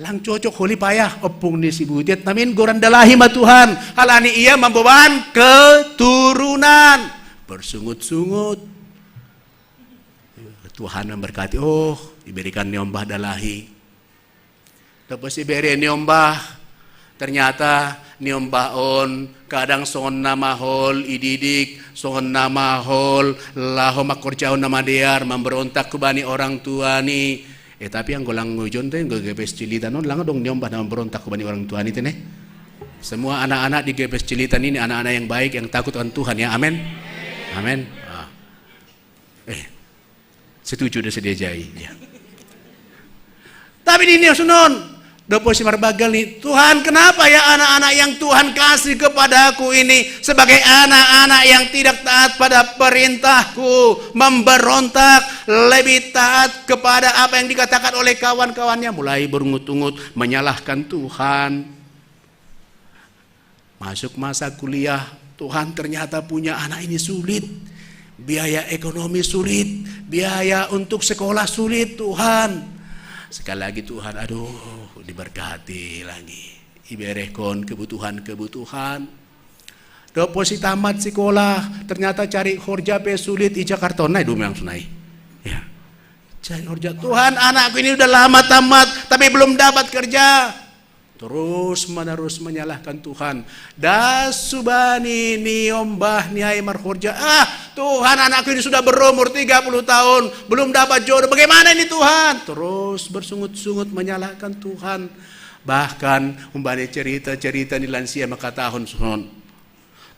lang cocok holi payah opung nih si Butet, namin goran dalahi ma Tuhan, halani ia membawakan keturunan bersungut-sungut. Tuhan memberkati, oh diberikan nyombah dalahi, tapos iberi nyombah, ternyata nyombah on kadang songon nama hol ididik, songon nama hol laho makorjaon nama dear memberontak ke bani orang tua ni. Tapi yang golang ngujon tuh yang gepes cilitan non lang dong nyombah nama berontak ke bani orang tua ni nih. Semua anak-anak di gepes cilitan ini anak-anak yang baik yang takut akan Tuhan ya, amin, amin. Setuju dah sedia jai. Ya. Tapi ini sunon. Dopo si marbagal nih, Tuhan kenapa ya anak-anak yang Tuhan kasih kepadaku ini sebagai anak-anak yang tidak taat pada perintahku, memberontak, lebih taat kepada apa yang dikatakan oleh kawan-kawannya, mulai berungut-ungut menyalahkan Tuhan. Masuk masa kuliah, Tuhan ternyata punya anak ini sulit, biaya ekonomi sulit, biaya untuk sekolah sulit Tuhan. Sekali lagi Tuhan, aduh diberkati lagi, iberehkon kebutuhan-kebutuhan. Dopo si tamat sekolah, ternyata cari kerja pe sulit di Jakarta, naik dulu yang sunai. Ya, cari kerja. Tuhan anakku ini udah lama tamat, tapi belum dapat kerja. Terus menerus menyalahkan Tuhan. Dasubani niombah niai marhorja. Tuhan anakku ini sudah berumur 30 tahun. Belum dapat jodoh. Bagaimana ini Tuhan? Terus bersungut-sungut menyalahkan Tuhan. Bahkan umbani cerita-cerita di lansia maka tahun sunon.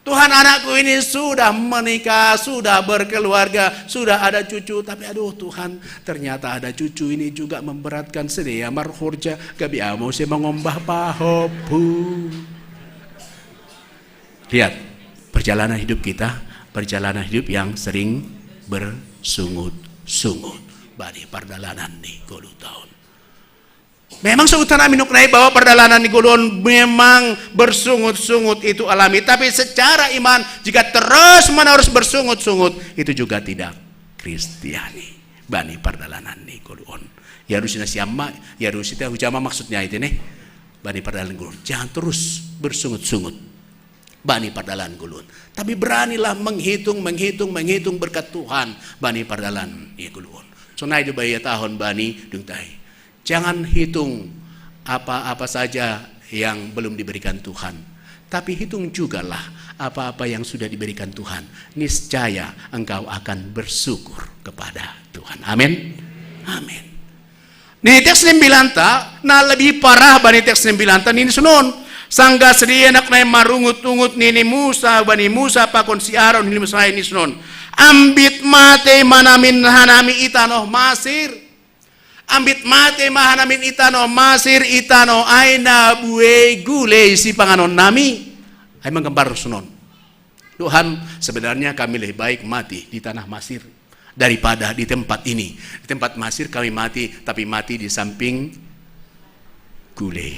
Tuhan anakku ini sudah menikah, sudah berkeluarga, sudah ada cucu, tapi aduh Tuhan ternyata ada cucu ini juga memberatkan sedia marhurja, gabi amo saya mengombah pahopu. Lihat perjalanan hidup kita, perjalanan hidup yang sering bersungut-sungut. Bani perdalanan di Goluh tahun. Memang seutara minuknai bahwa perdalanan di Goluh memang bersungut-sungut itu alami, tapi secara iman jika terus menerus bersungut-sungut itu juga tidak Kristiani. Bani perdalanan di Goluh. Ya harusnya siapa? Ya harusnya hujama maksudnya itu nih. Bani perdalanan Goluh. Jangan terus bersungut-sungut. Bani perdalanan Goluh. Tapi beranilah menghitung berkat Tuhan. Bani perdalanan di Goluh. Sonai di bayar tahun bani dungtai. Jangan hitung apa-apa saja yang belum diberikan Tuhan. Tapi hitung jugalah apa-apa yang sudah diberikan Tuhan. Niscaya engkau akan bersyukur kepada Tuhan. Amin. Amin. Nih teks 9 ta, nah lebih parah bani teks 9 ta ini sunon. Sangga sedia nak naik marungut-ungut nini Musa bani Musa pakon si Aaron ini Musa ini sunon. Ambit mate manamin hanami itanoh Masir. Ambit mate mahanamin itano Masir itano aina bue gule si panganon nami ay menggambar sunon. Tuhan sebenarnya kami lebih baik mati di tanah Masir daripada di tempat ini. Di tempat Masir kami mati, tapi mati di samping gule.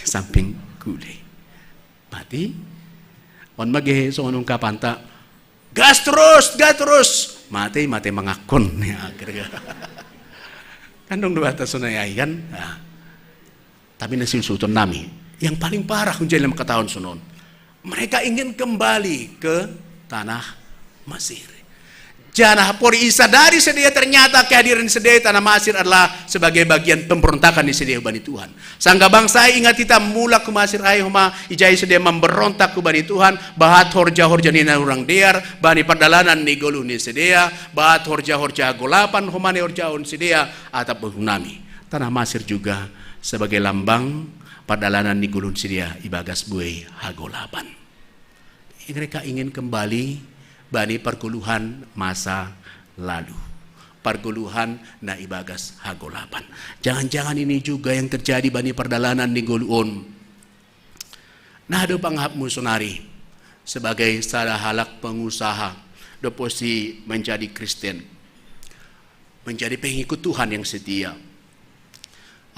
Samping gule. Mati. On mage sonong kapanta. Gas terus. Mati mengakon ya akhirnya. Kandung dua atas sunai kan, nah. Tapi nasil sultan nami yang paling parah menjadi tahun sunon. Mereka ingin kembali ke tanah Mesir. Jangan pori isadari sedia ternyata kehadiran sedia tanah Mesir adalah sebagai bagian pemberontakan di sedia Bani Tuhan. Sangga bangsa ingat kita mula ke Mesir huma ijai sedia memberontak ke Bani Tuhan, bahat horja nina orang dear, bani perdalanan ni golu ni sedia, bahat horja golapan huma ni horja on sedia atau nami. Tanah Mesir juga sebagai lambang perdalanan ni gulun sedia ibagas buai hagolapan. Mereka ingin kembali bani perguluhan masa lalu, perguluhan na ibagas hagolapan. Jangan-jangan ini juga yang terjadi bani perdalanan di guluon. Nah, do panghap musunari sebagai salah halak pengusaha do posi menjadi Kristen, menjadi pengikut Tuhan yang setia.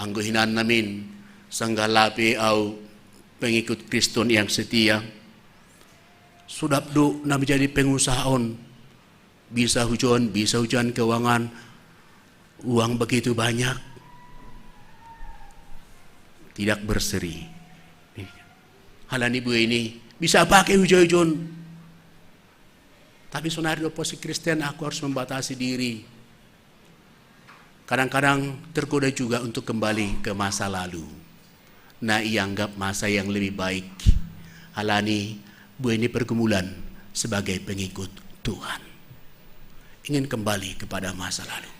Angguhinan namin sanggalapi au pengikut Kristen yang setia. Sudah do na menjadi pengusahaon, bisa hujan keuangan, uang begitu banyak, tidak berseri. Halan ibu ini bisa pakai hujan, tapi sonari do posisi Kristen aku harus membatasi diri. Kadang-kadang tergoda juga untuk kembali ke masa lalu. Nah, ianggap masa yang lebih baik. Halani bu ini pergumulan sebagai pengikut Tuhan, ingin kembali kepada masa lalu.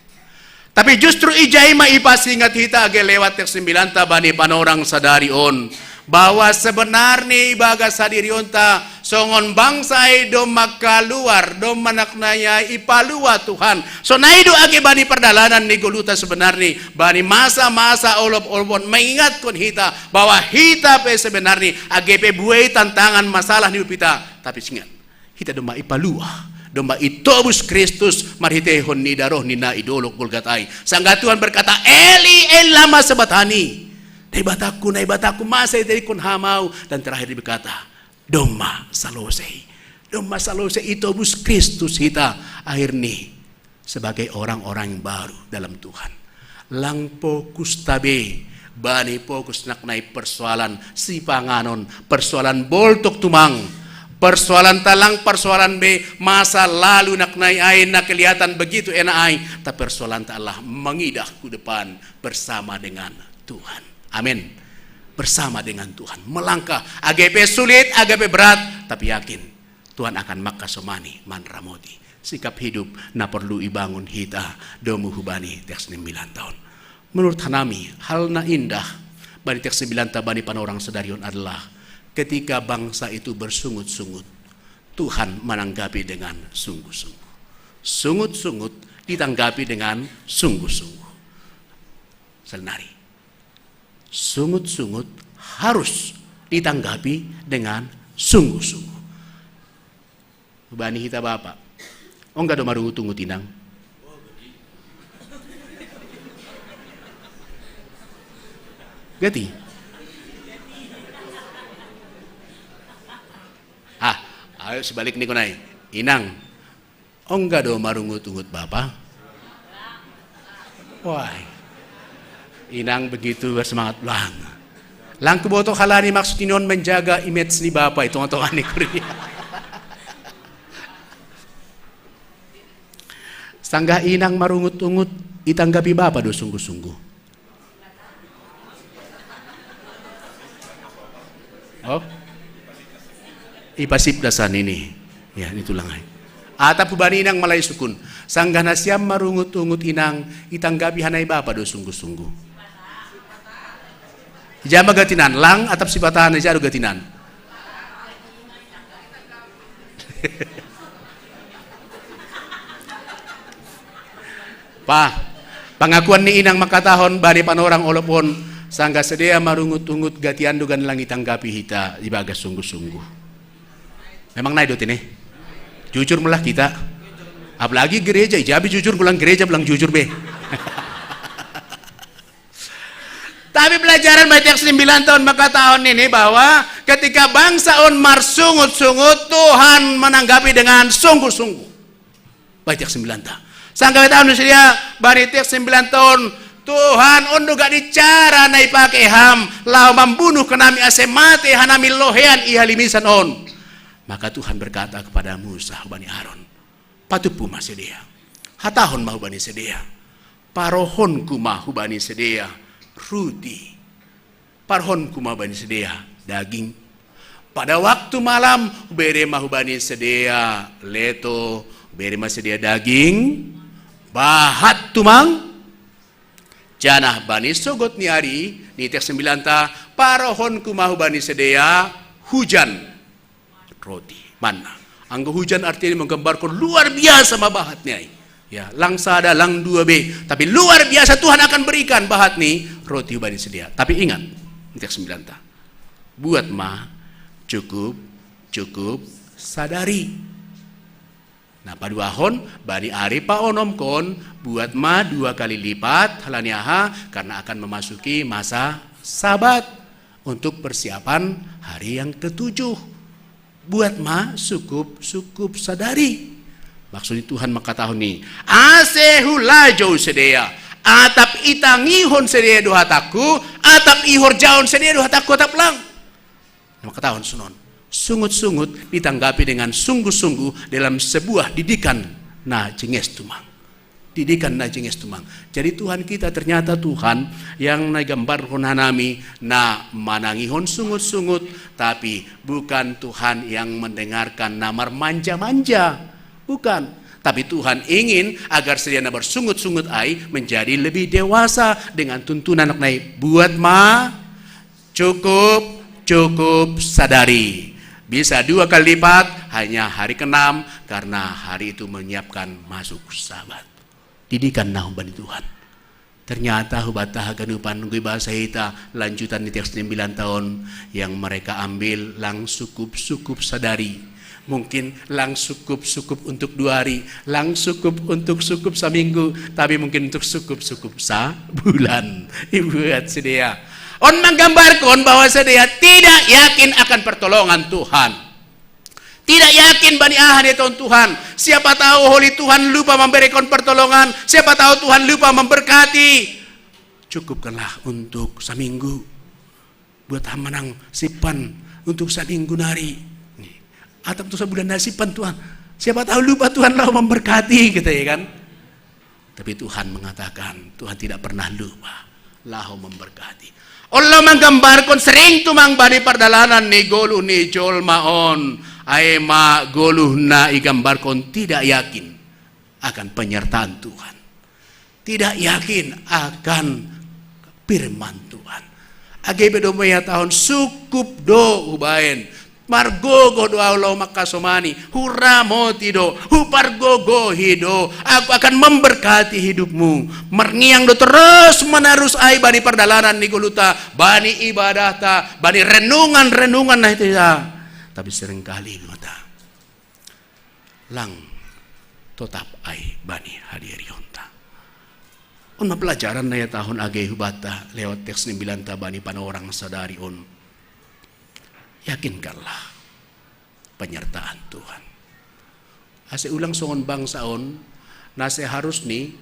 Tapi justru ijai maipas ingat kita age lewat teks 9 tabani panorang sadari on bahwa sebenarnya ibaga sadiri onta songon bangsai do makaluar do manaknaya ipalua Tuhan. So naido age bani perdalanan ni goluta sebenarnya bani masa-masa olop-olopon mengingatkan kita bahwa kita pe sebenarnya age pe buai tantangan masalah ni upita, tapi ingat kita do ipalua domba itobus Kristus marhitehon ni daroh ni na idolok bulgatai. Sangga Tuhan berkata Eli lama sebatani naibataku masai dari kun hamau, dan terakhir berkata domba salosei itobus Kristus kita akhir ni sebagai orang-orang yang baru dalam Tuhan. Lang fokus tabe bani fokus naknai persoalan si panganon, persoalan boltok tumang, persoalan talang, persoalan B masa lalu naknai ai nak kelihatan begitu enak ai, tapi persoalan Allah mengidah ke depan bersama dengan Tuhan. Amin. Bersama dengan Tuhan melangkah agape sulit, agape berat, tapi yakin Tuhan akan makasomani man ramoti. Sikap hidup na perlu ibangun hita domu hubani teks 9 tahun. Menurut Hanami hal na indah bani teks 9 tabani panorang sedarion adalah ketika bangsa itu bersungut-sungut, Tuhan menanggapi dengan sungguh-sungguh. Sungut-sungut ditanggapi dengan sungguh-sungguh. Senari. Sungut-sungut harus ditanggapi dengan sungguh-sungguh. Bani kita Bapak. Oh enggak do marungu tunggu tinang. Gati. Ayo sebalik nih konai. Inang. Oh enggak do marungut-ungut Bapak. Wah. Inang begitu bersemangat lang. Lang keboto halani maksud inon menjaga image ni Bapak itu tongan ni Korea. Sanggah inang marungut-ungut itanggapi Bapak do sungguh-sungguh. Oh. Ipasip dasan ini. Ya, itu lang ay. Atap bani inang malay sukun. Sanggah nasyam marungut-ungut inang itanggapi hanay Bapak do sungguh-sungguh. Jama gatinan lang atap sibatahan aja do gatinan. Pangakuan ni inang makatahon bani panorang olopon sangga sedia marungut-ungut gatian dugan lang itanggapi hita ibaga sungguh-sungguh. Memang naik dot ini. Jujur melah kita. Apalagi gereja, ijabi jujur pulang gereja pulang jujur be. Tapi pelajaran banyak 9 tahun maka tahun ini bahwa ketika bangsa on marsungut-sungut Tuhan menanggapi dengan sungguh-sungguh. Banyak 9 tahun. Sangka tahun Nusia baritik 9 tahun Tuhan on juga dicara naik pakai ham lau membunuh kenami ase mati hanami lohean ihalimisan on. Maka Tuhan berkata kepada Musa bani Aaron, patupu mah sedia. Hatahon mah hubani sedia. Parohonku mah hubani sedia. Ruti. Parohonku mah hubani sedia. Daging. Pada waktu malam bere mah hubani sedia. Leto. Bere mah sedia daging. Bahat tumang. Janah bani sogot ni hari. Ni teks 9 ta. Parohonku mah hubani sedia. Hujan. Roti. Mana? Anggo hujan artinya menggambarkan luar biasa mabahat ni. Ya, lang sada, lang 2B. Tapi luar biasa Tuhan akan berikan bahat ni roti hubani sedia. Tapi ingat, teks 9 ta. Buat mah cukup sadari. Nah, paduahon bani ari pa onom kon buat mah 2 kali lipat halaniaha karena akan memasuki masa Sabat untuk persiapan hari yang ke-7. Buat mah cukup sadari. Maksudnya Tuhan makatahon ni asehu lajo sedia atap itangihon sedia dohataku atap ihor jaon sedia dohataku atap lang. Makatahon sunon sungut-sungut ditanggapi dengan sungguh-sungguh dalam sebuah didikan na jenges tumang. Didikan na jenges tumang. Jadi Tuhan kita ternyata Tuhan yang nagambarkan hanami na manangihon sungut-sungut, tapi bukan Tuhan yang mendengarkan namar manja-manja. Bukan. Tapi Tuhan ingin agar sediana bersungut-sungut ai menjadi lebih dewasa dengan tuntunan anak naik. Buat mah cukup sadari. Bisa 2 kali lipat hanya hari ke-6 karena hari itu menyiapkan masuk Sabat. Didikan nah bani Tuhan. Ternyata hubata ganupan nunggu bahasa hita lanjutan di teks 9 tahun yang mereka ambil lang sukup sadari. Mungkin lang sukup untuk 2 hari, lang sukup untuk sukup seminggu, tapi mungkin untuk sukup sebulan. Ibuat sedia. On menggambarkan bahwa sedia tidak yakin akan pertolongan Tuhan. Tidak yakin bani ahan ya Tuhan. Siapa tahu Holy Tuhan lupa memberikan pertolongan. Siapa tahu Tuhan lupa memberkati. Cukupkanlah untuk seminggu. Buat menang sipan untuk seminggu nari. Atau untuk sebulan nasipan Tuhan. Siapa tahu lupa Tuhan lah memberkati gitu ya kan. Tapi Tuhan mengatakan Tuhan tidak pernah lupa lah memberkati. Allah menggambarkan sering tumang bani perdalanan ni goluh ni jol maon. Aema goluh na igambarkan tidak yakin akan penyertaan Tuhan. Tidak yakin akan firman Tuhan. Age bedomaya tahun sukup do ubaen. Margogo doa Allah makasomani. Hura motido. Hupargogo hido. Aku akan memberkati hidupmu. Merngiang do terus menerus ai bani perdalanan ni goluta. Bani ibadah ta. Bani renungan nah itu ya. Tapi seringkali mata lang tetap ai bani hadirionta. On pelajaran na tahun age hubata lewat teks 9 ta bani panorang sadari on. Yakinkanlah penyertaan Tuhan. Ase ulang songon bangsa on nase harus ni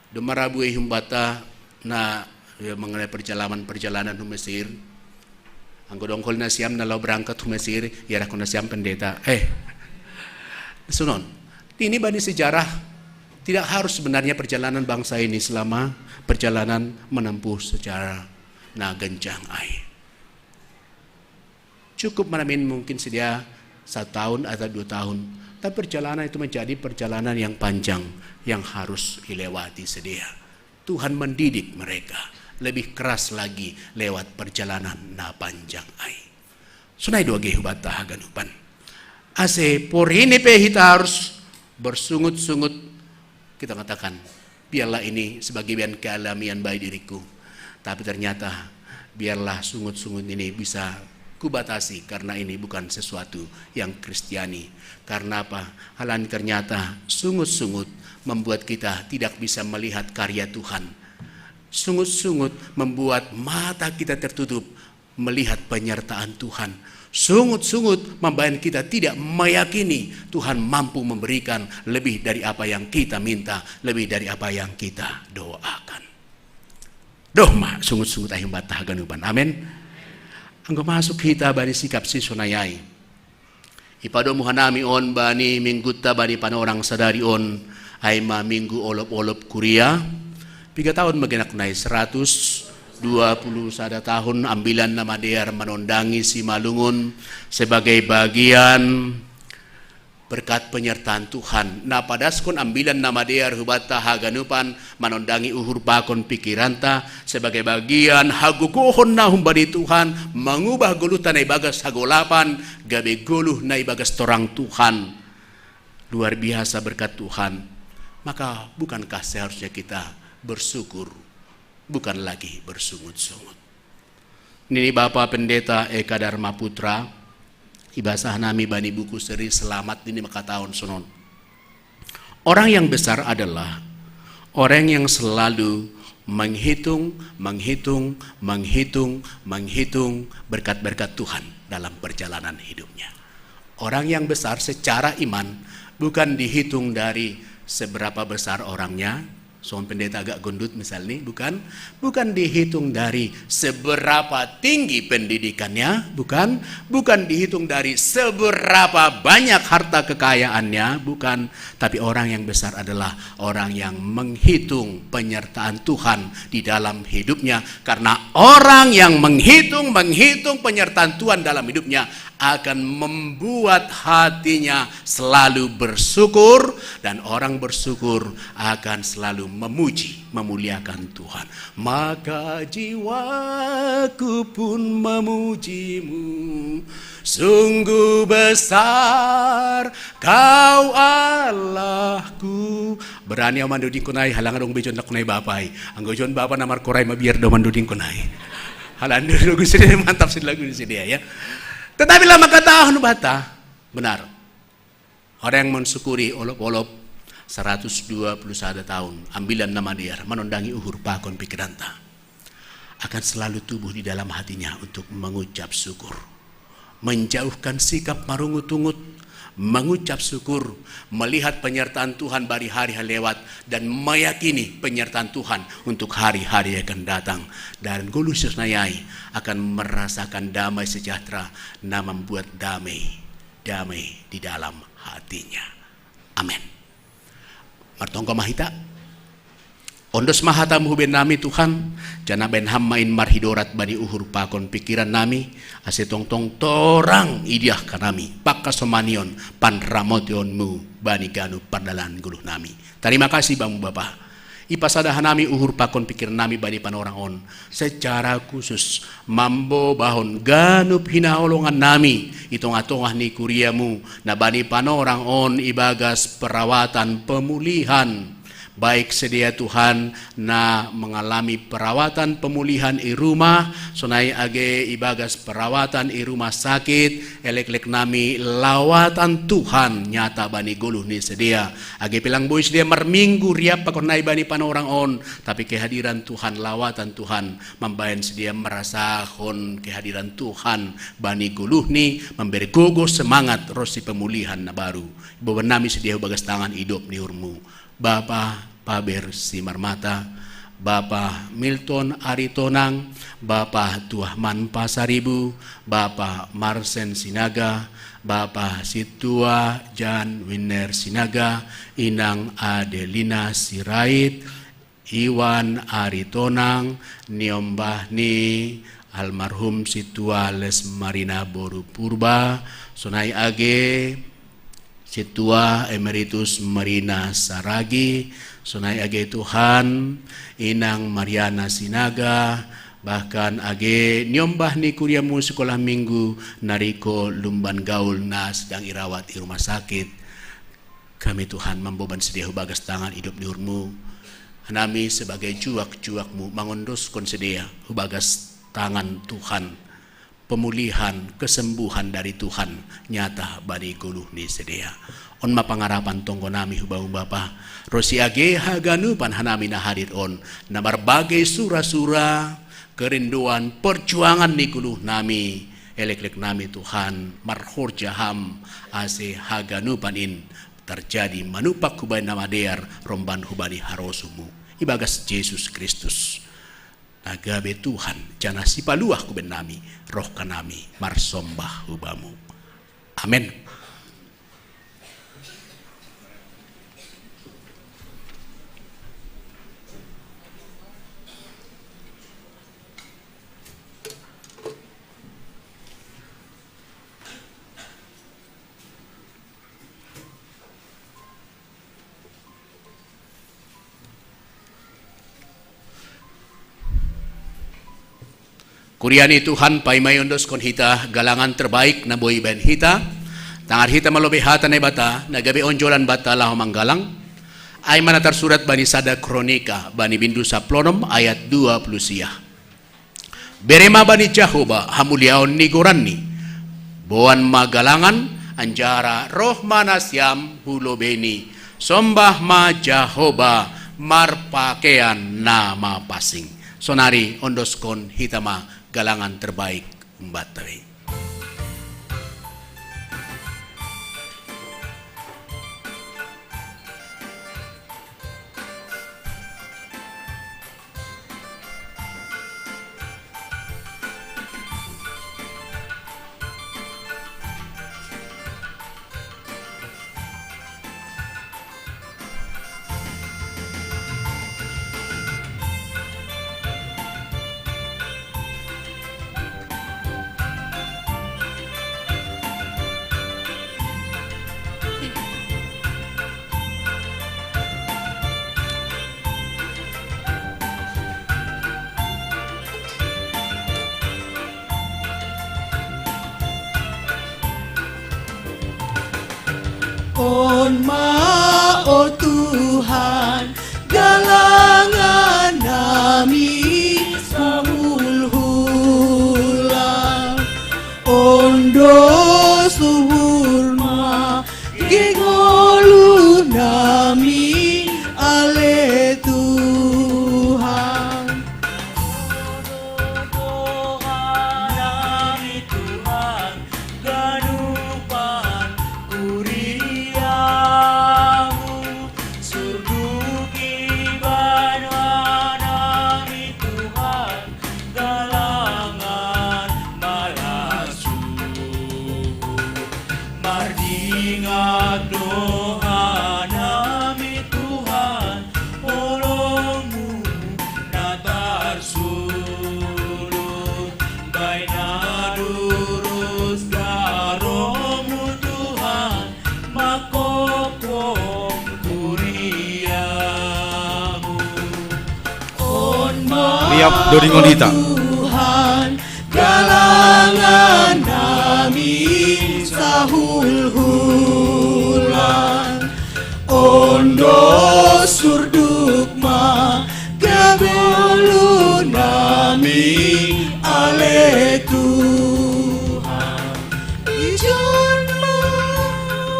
demarabu humbata na mengenai perjalanan ke Mesir. Anggo dongkol na siam na berangkat ke Mesir, ya rakon na siam pendeta. Sunon, ini bani sejarah tidak harus sebenarnya perjalanan bangsa ini selama perjalanan menempuh secara genjang ai. Cukup manamin mungkin sedia 1 tahun atau 2 tahun, tapi perjalanan itu menjadi perjalanan yang panjang yang harus dilewati sedia. Tuhan mendidik mereka lebih keras lagi lewat perjalanan na panjang ai. Sunai 2 hubata ganupan. Ase porini pe kita harus bersungut-sungut. Kita katakan, biarlah ini sebagian kealamian baik diriku. Tapi ternyata biarlah sungut-sungut ini bisa kubatasi karena ini bukan sesuatu yang Kristiani. Karena apa? Hal ini ternyata sungut-sungut membuat kita tidak bisa melihat karya Tuhan. Sungut-sungut membuat mata kita tertutup melihat penyertaan Tuhan. Sungut-sungut membuat kita tidak meyakini Tuhan mampu memberikan lebih dari apa yang kita minta, lebih dari apa yang kita doakan. Dohma sungut-sungut ayam batah ganupan. Amin. Anggo masuk kita bari sikap si sonayai. Ipadomu hanami on bani minggutta bani panorang sadari on aima minggu olop-olop kuria. 3 tahun magenak nai 120 sada tahun ambilan nama dear menondangi si Malungun sebagai bagian berkat penyertaan Tuhan. Nah padaskon ambilan nama dear hubata haganupan menondangi uhur bakon pikiranta sebagai bagian hagugohon na humbadi Tuhan mengubah gulutan na ibagas hagolapan gabe guluh na ibagas torang Tuhan. Luar biasa berkat Tuhan. Maka bukankah seharusnya kita bersyukur, bukan lagi bersungut-sungut. Ini Bapak Pendeta Eka Dharma Putra ibasah nami bani buku seri selamat ini maka tahun sonon. Orang yang besar adalah orang yang selalu menghitung berkat-berkat Tuhan dalam perjalanan hidupnya. Orang yang besar secara iman bukan dihitung dari seberapa besar orangnya. Soal pendeta agak gendut misalnya, bukan dihitung dari seberapa tinggi pendidikannya, bukan dihitung dari seberapa banyak harta kekayaannya, bukan, tapi orang yang besar adalah orang yang menghitung penyertaan Tuhan di dalam hidupnya, karena orang yang menghitung penyertaan Tuhan dalam hidupnya akan membuat hatinya selalu bersyukur, dan orang bersyukur akan selalu memuliakan Tuhan. Maka jiwaku pun memujimu, sungguh besar Kau Allahku. Berani amanduding kunai halangan dong bejon kunai bapai. Anggojon bapa namar korai mabiar do manduding kunai. Halangan lagu sini mantap sih lagu di sini ya. Tetapi lama kata bata benar. Orang yang mensyukuri olop-olop 121 tahun ambilan nama dia menondangi uhur pakon pikiranta akan selalu tubuh di dalam hatinya untuk mengucap syukur, menjauhkan sikap marungut-ungut, mengucap syukur, melihat penyertaan Tuhan dari hari-hari lewat dan meyakini penyertaan Tuhan untuk hari-hari yang akan datang, dan gulusus nayai akan merasakan damai sejahtera dan membuat damai di dalam hatinya. Amin. Martongko mahita ondos mahatamu ben nami Tuhan jana ben hammain marhidorat bani uhur pakon pikiran nami ase tongtong torang idiah kanami pakasomanion panramotionmu bani ganu pardalan guluh nami. Terima kasih Bamu Bapa. Ipasadahan nami uhur pakon pikiran nami bani panorang on secara khusus mambo bahon ganup hinaolongan nami itong atongah ni kuriamu na bani panorang on ibagas perawatan pemulihan, baik sedia Tuhan na mengalami perawatan pemulihan i rumah, sonai age ibagas perawatan i rumah sakit, elek-lek nami lawatan Tuhan nyata bani guluh ni sedia. Age pilang boys dia merminggu riap pakonai bani panorang on, tapi kehadiran Tuhan, lawatan Tuhan membayan sedia merasakon kehadiran Tuhan bani guluh ni memberi gogo semangat rosi pemulihan na baru. Ibu nami sedia bagas tangan hidup ni urmu. Bapak Paber Simarmata, Bapak Milton Aritonang, Bapak Tuahman Pasaribu, Bapak Marsen Sinaga, Bapak Situa Jan Winner Sinaga, Inang Adelina Sirait, Iwan Aritonang, Niombahni almarhum Situa Les Marina Boru Purba, Sonai Age Situa Emeritus Marina Saragi, Sonai age Tuhan, Inang Mariana Sinaga, bahkan age nyombah ni kuriamu sekolah minggu nariko lumban gaul na sedang irawat di rumah sakit. Kami Tuhan membeban sedia bagas tangan hidup diurmu. Nami sebagai juak-juakmu mangondoskan sedia bagas tangan Tuhan. Pemulihan, kesembuhan dari Tuhan nyata bani guluh ni sedia. On mapangarapan tonggo nami hubau Bapa rosi age haganu pan hanami na hadir on na berbagai sura-sura kerinduan perjuangan ni guluh nami elek-lek nami Tuhan marhur jaham ase haganu panin terjadi manupak kubai nama dear romban hubani harosumu ibagas Yesus Kristus agabe Tuhan jana sipaluah kuben nami roh kanami marsombah hubamu. Amin. Kuriani Tuhan paimayondos kon hita galangan terbaik na boy ben hita. Tangar hita malobe hata na bata na gabi onjolan bata laho manggalang. Ay manatar surat bani sada kronika bani bindu sa plonom ayat 20 siya. Berema bani Jahoba hamuliaon ni gorani. Boan magalangan anjara roh manasyam hulobeni. Sombah ma Jahoba marpakean nama pasing. Sonari ondoskon hitama galangan terbaik mbatari. On ma, oh Tuhan, galangan nami samulhulang. Ondo suhurma, gengolu nami ale Tuhan. Nami Tuhan, ganupan kuriamu, surduki nami Tuhan, galangan malasu. Mardingat doa nami Tuhan, olongmu natar sulur, baina durus daromu Tuhan, makokom kuriamu. On Riap Dodingon Hita. Tuhan, galangan nami sahul-hulan. Ondo surdukma, gabelu nami ale Tuhan. Ijon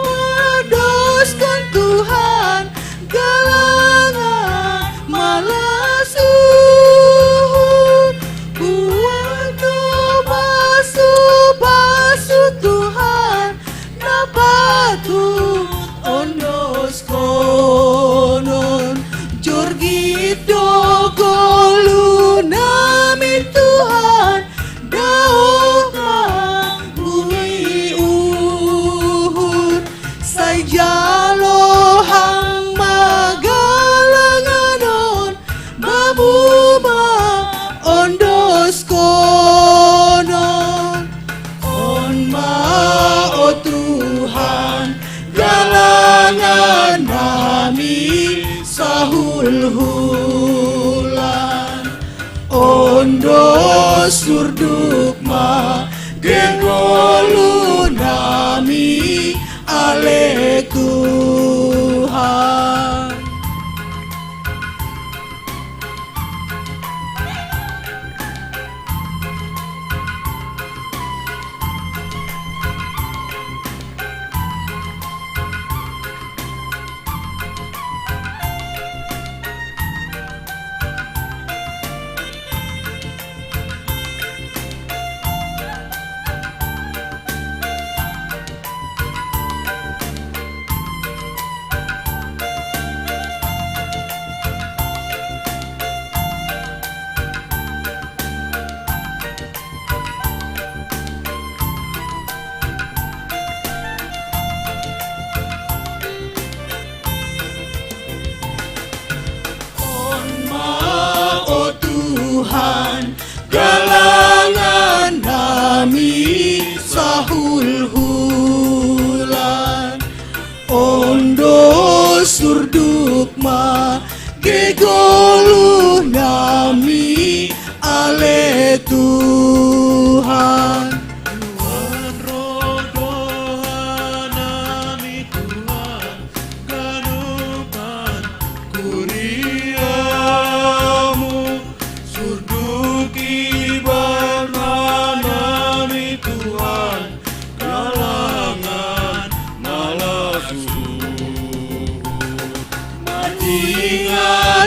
wadoskan Tuhan, galangan malasuhun. Buano basu Tuhan, napatu ondos konon. Jorgito golu nami Tuhan, daoka bumi uhur. Say jalo hang magalanganon, babuma ondos konon. On ma, oh Tuhan, galangan nami sahul-hulan. Ondo surdukma, gengolu nami ale Tuhan. Tuhan, galangan nami sahul-hulan. Ondo surdukma, gegolu nami ale Tuhan.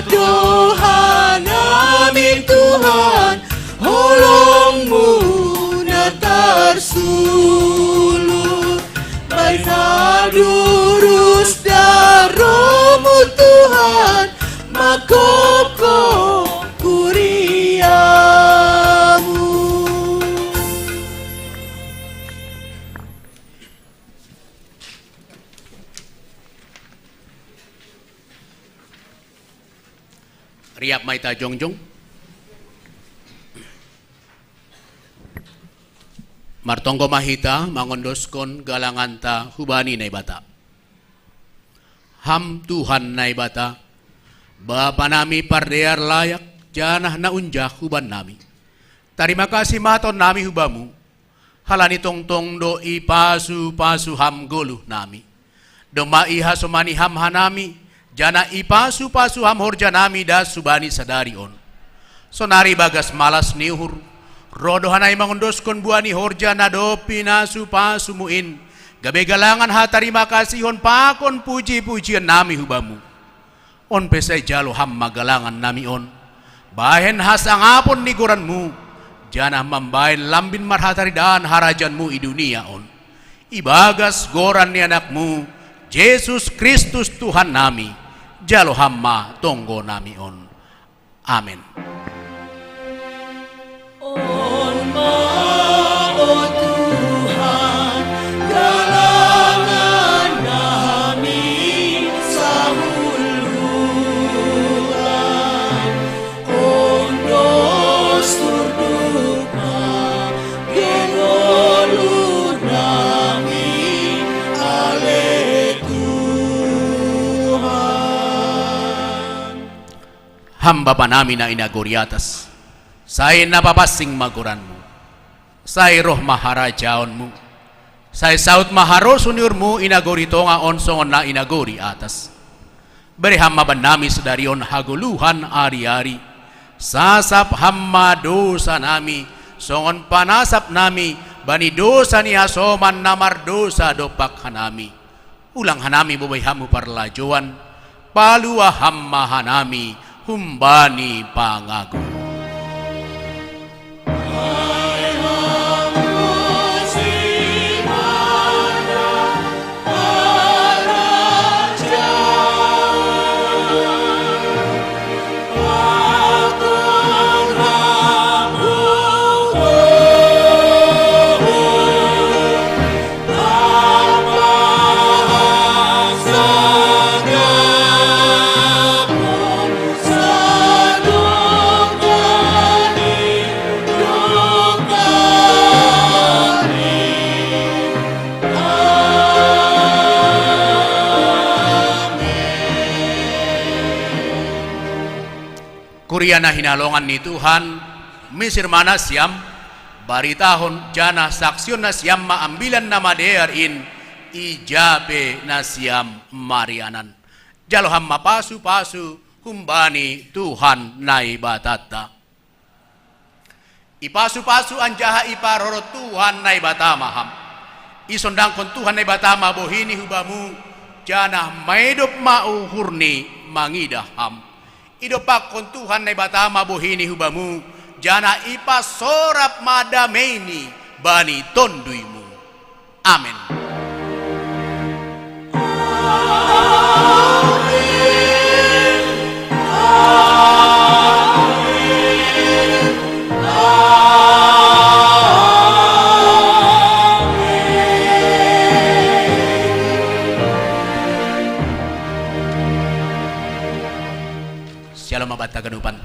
Tuhan, amin Tuhan, holongmu na tarsulur, baik durus daromu Tuhan, makoko kuriamu. Riap maita jongjong. Martonggo mahita mangondoskon galanganta hubani naibata. Ham Tuhan naibata. Bapa nami pardear layak janah na unjah huban nami. Terima kasih maton nami hubamu. Halani tongtong do ipasu ham goluh nami. Doma iha somani ham hanami. Jana ipasu ham horja nami das subani sadari on. Sonari bagas malas niuhur. Rodo hanai mangondoskon buani horja nadopi nasu pasu muin. Gabe galangan terima kasih on pakon puji-pujian nami hubamu. On pesai jalo ham magalangan nami on. Bahen hasang apon niguranmu. Jana mambain lambin marhatari dan harajanmu i dunia on. Ibagas goran ni anakmu. Yesus Kristus Tuhan nami. Jalo hamma tonggo nami on. Amin. On mao Tuhan, galangan nami sahuluan. On dos turdupa, gengolu nami ale Hamba panami na inaguri atas. Say napapasing maguranmu. Say roh maharajaonmu. Say saut maharosuniurmu inaguri tonga onsongon na inaguri atas. Beri hamba panami sedarion haguluhan ari-ari. Sasap hamba dosa nami. Songon panasap nami. Bani dosa ni hasoman namar dosa dopak hanami. Ulang hanami bubay hamu parlajuan. Palua hamba hanami. Humbani pangagu. Kuriana hinalongan ni Tuhan, misir mana siam, baritahon jana saksion na siam maambilan na madear in, ijabe na siam marianan. Jaloham mapasu-pasu, humbani Tuhan naibatata. Ipasu-pasu anjaha iparoro Tuhan naibatamaham. Isondangkon Tuhan naibatama bohini hubamu, jana maidop mauhurni mangidaham. Idopak kon Tuhan na batama bohini hubamu, jana ipa sorap madameni bani tonduymu. Amin. Shalom abad taganupan.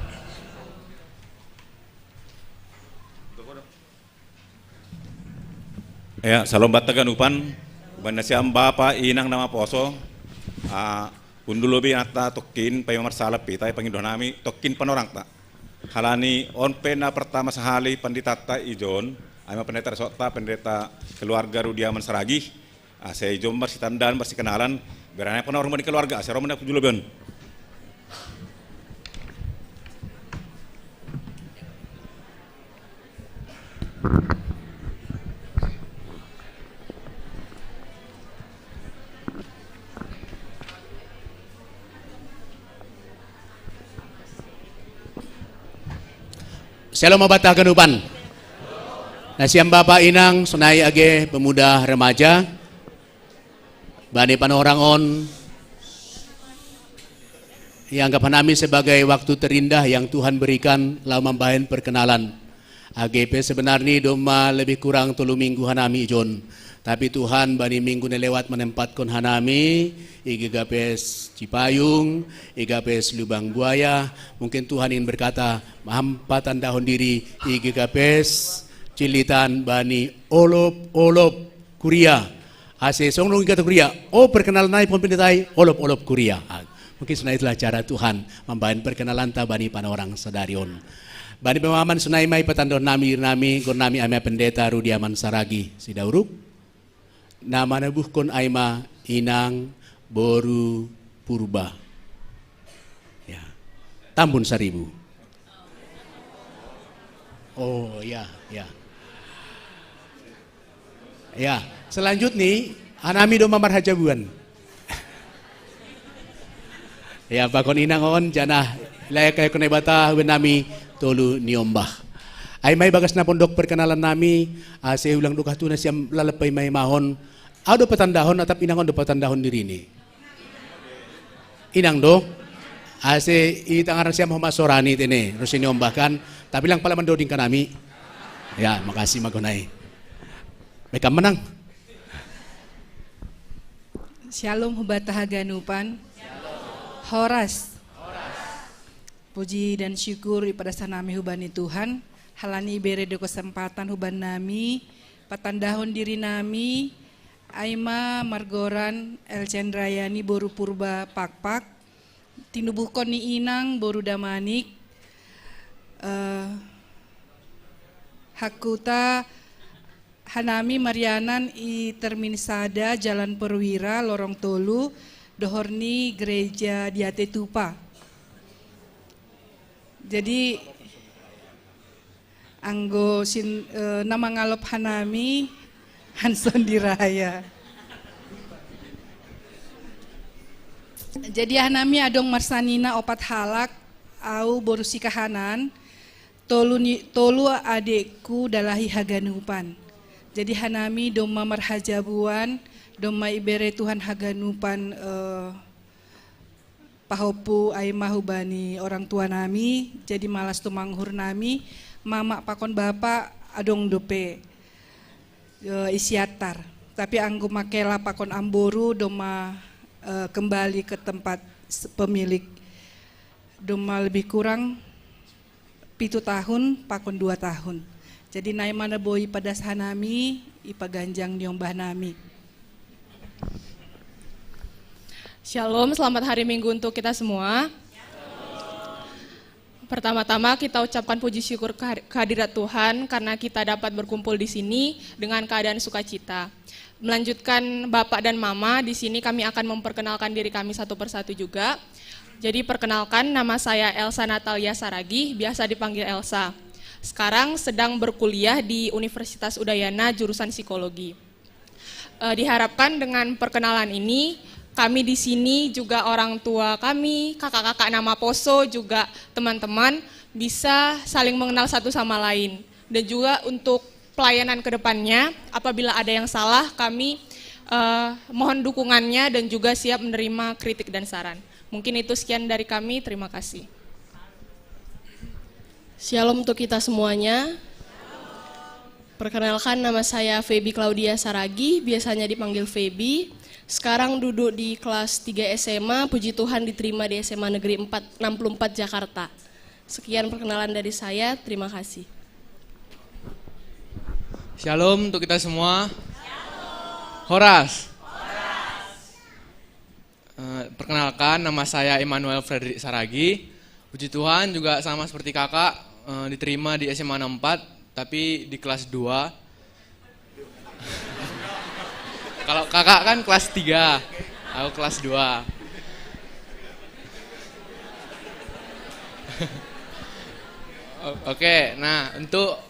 Ya, salam bat taganupan. Banda siam bapa inang nama poso. Undulobi atta tokin payo marsalap pita pangindo nami tokin panorang ta. halani on pena pertama sehali pendeta ijon, ama pendeta sota pendeta keluarga Rudiaman Saragi, saya ijon bersih tandan bersih kenalan, berani pernah orang di keluarga, saya orang aku juga ben. Shalom Abata Ganupan. Nasiam Bapak Inang, Sunai Age, pemuda remaja, Bani Panorangon, yang anggap hanami sebagai waktu terindah yang Tuhan berikan lama membahen perkenalan. AGP sebenarnya doma lebih kurang 3 minggu hanami John. Tapi Tuhan bani minggu lewat menempatkan hanami, IGPS Cipayung, IGPS Lubang Buaya. Mungkin Tuhan ingin berkata, mahampatan tahun diri IGPS Cilitan bani olop Kuria. Ase songlong kata Kuria, perkenalan naik pun pendetai olop Kuria. Mungkin sunai itulah cara Tuhan membahan perkenalan ta bani panorang sadarion. Bani pemahaman sunai mai petandon nami gon nami ame pendeta Rudiaman Saragi Sidauruk. Nama nabuhkon aima Inang Boru Purba. Ya. Tambun 1000. Oh ya. Ya, selanjutnya anami doma marhajabuan. Ya, bakon Inang on janah layak kayak konebata wenami tolu niombah. Ay may bagas na pondok perkenalan nami, ase ulang duka tu na siyam lalapay may mahon. Do patandahon atap inangon do patandahon diri ni. Inang do, ase itangaran siyam humasorani tene, rusini ombahkan, tapi lang pala mandoding ka nami. Ya, makasih magunay. Mereka menang. Shalom Hubata Haganupan. Horas. Puji dan syukur pada sanami hubani Tuhan. Halani bere de kesempatan huban nami, patandahon diri nami, Aima Margoran El Chandrayani Boru Purba Pakpak, tinubuhkon ni Inang Boru Damanik, Hakuta Hanami Marianan I Terminsada Jalan Perwira Lorong Tolu, Dohorni Gereja Diate Tupa. Jadi anggo nama ngalop hanami Hanson Diraya. Jadi hanami adong marsanina opat halak au borusi kahanan tolu adekku dalahi haganupan. Jadi hanami doma marhajabuan doma ibere Tuhan haganupan pahopu aimah hubani orang tua nami jadi malas tumanghur nami mama pakon bapak adong dope isiatar tapi anggo makela pakon amboru doma kembali ke tempat pemilik doma lebih kurang 7 tahun pakon 2 tahun jadi naik mana boi pada sanami ipa ganjang diombah nami. Shalom, selamat hari Minggu untuk kita semua. Pertama-tama kita ucapkan puji syukur kehadirat Tuhan karena kita dapat berkumpul di sini dengan keadaan sukacita. Melanjutkan Bapak dan Mama, di sini kami akan memperkenalkan diri kami satu persatu juga. Jadi perkenalkan, nama saya Elsa Natalia Saragi, biasa dipanggil Elsa. Sekarang sedang berkuliah di Universitas Udayana jurusan psikologi. Diharapkan dengan perkenalan ini kami di sini juga orang tua kami, kakak-kakak nama Poso juga teman-teman bisa saling mengenal satu sama lain. Dan juga untuk pelayanan ke depannya, apabila ada yang salah kami mohon dukungannya dan juga siap menerima kritik dan saran. Mungkin itu sekian dari kami, terima kasih. Shalom untuk kita semuanya. Perkenalkan nama saya Feby Claudia Saragi, biasanya dipanggil Feby. Sekarang duduk di kelas 3 SMA, puji Tuhan diterima di SMA Negeri 64 Jakarta. Sekian perkenalan dari saya, terima kasih. Shalom untuk kita semua. Horas. Perkenalkan nama saya Emmanuel Frederick Saragi. Puji Tuhan juga sama seperti kakak, diterima di SMA 64, tapi di kelas 2. Kalau kakak kan kelas 3, aku kelas 2. Oke, nah untuk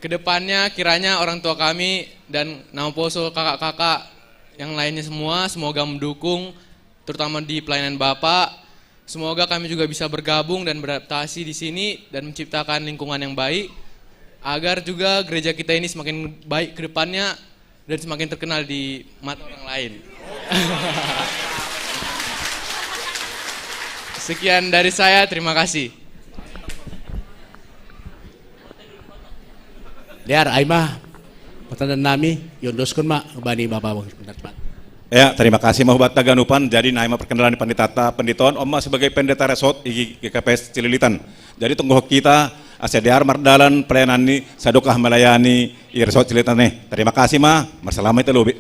kedepannya kiranya orang tua kami dan nama poso kakak-kakak yang lainnya semua semoga mendukung, terutama di pelayanan Bapak. Semoga kami juga bisa bergabung dan beradaptasi di sini dan menciptakan lingkungan yang baik, agar juga gereja kita ini semakin baik ke depannya dan semakin terkenal di mata orang lain. Sekian dari saya, terima kasih. Liar Aima, pertanyaan nami, yondoskun mak, bani bapak. Ya, terima kasih Mahubat Taganupan. Jadi naima perkenalan Panditata Penditon Oma sebagai pendeta resort di GKPS Cililitan. Jadi tunggu kita asediar mardalan pelayanan ini sadokah melayani resort Cililitan nih. Terima kasih Ma, marsalamat itu lobi.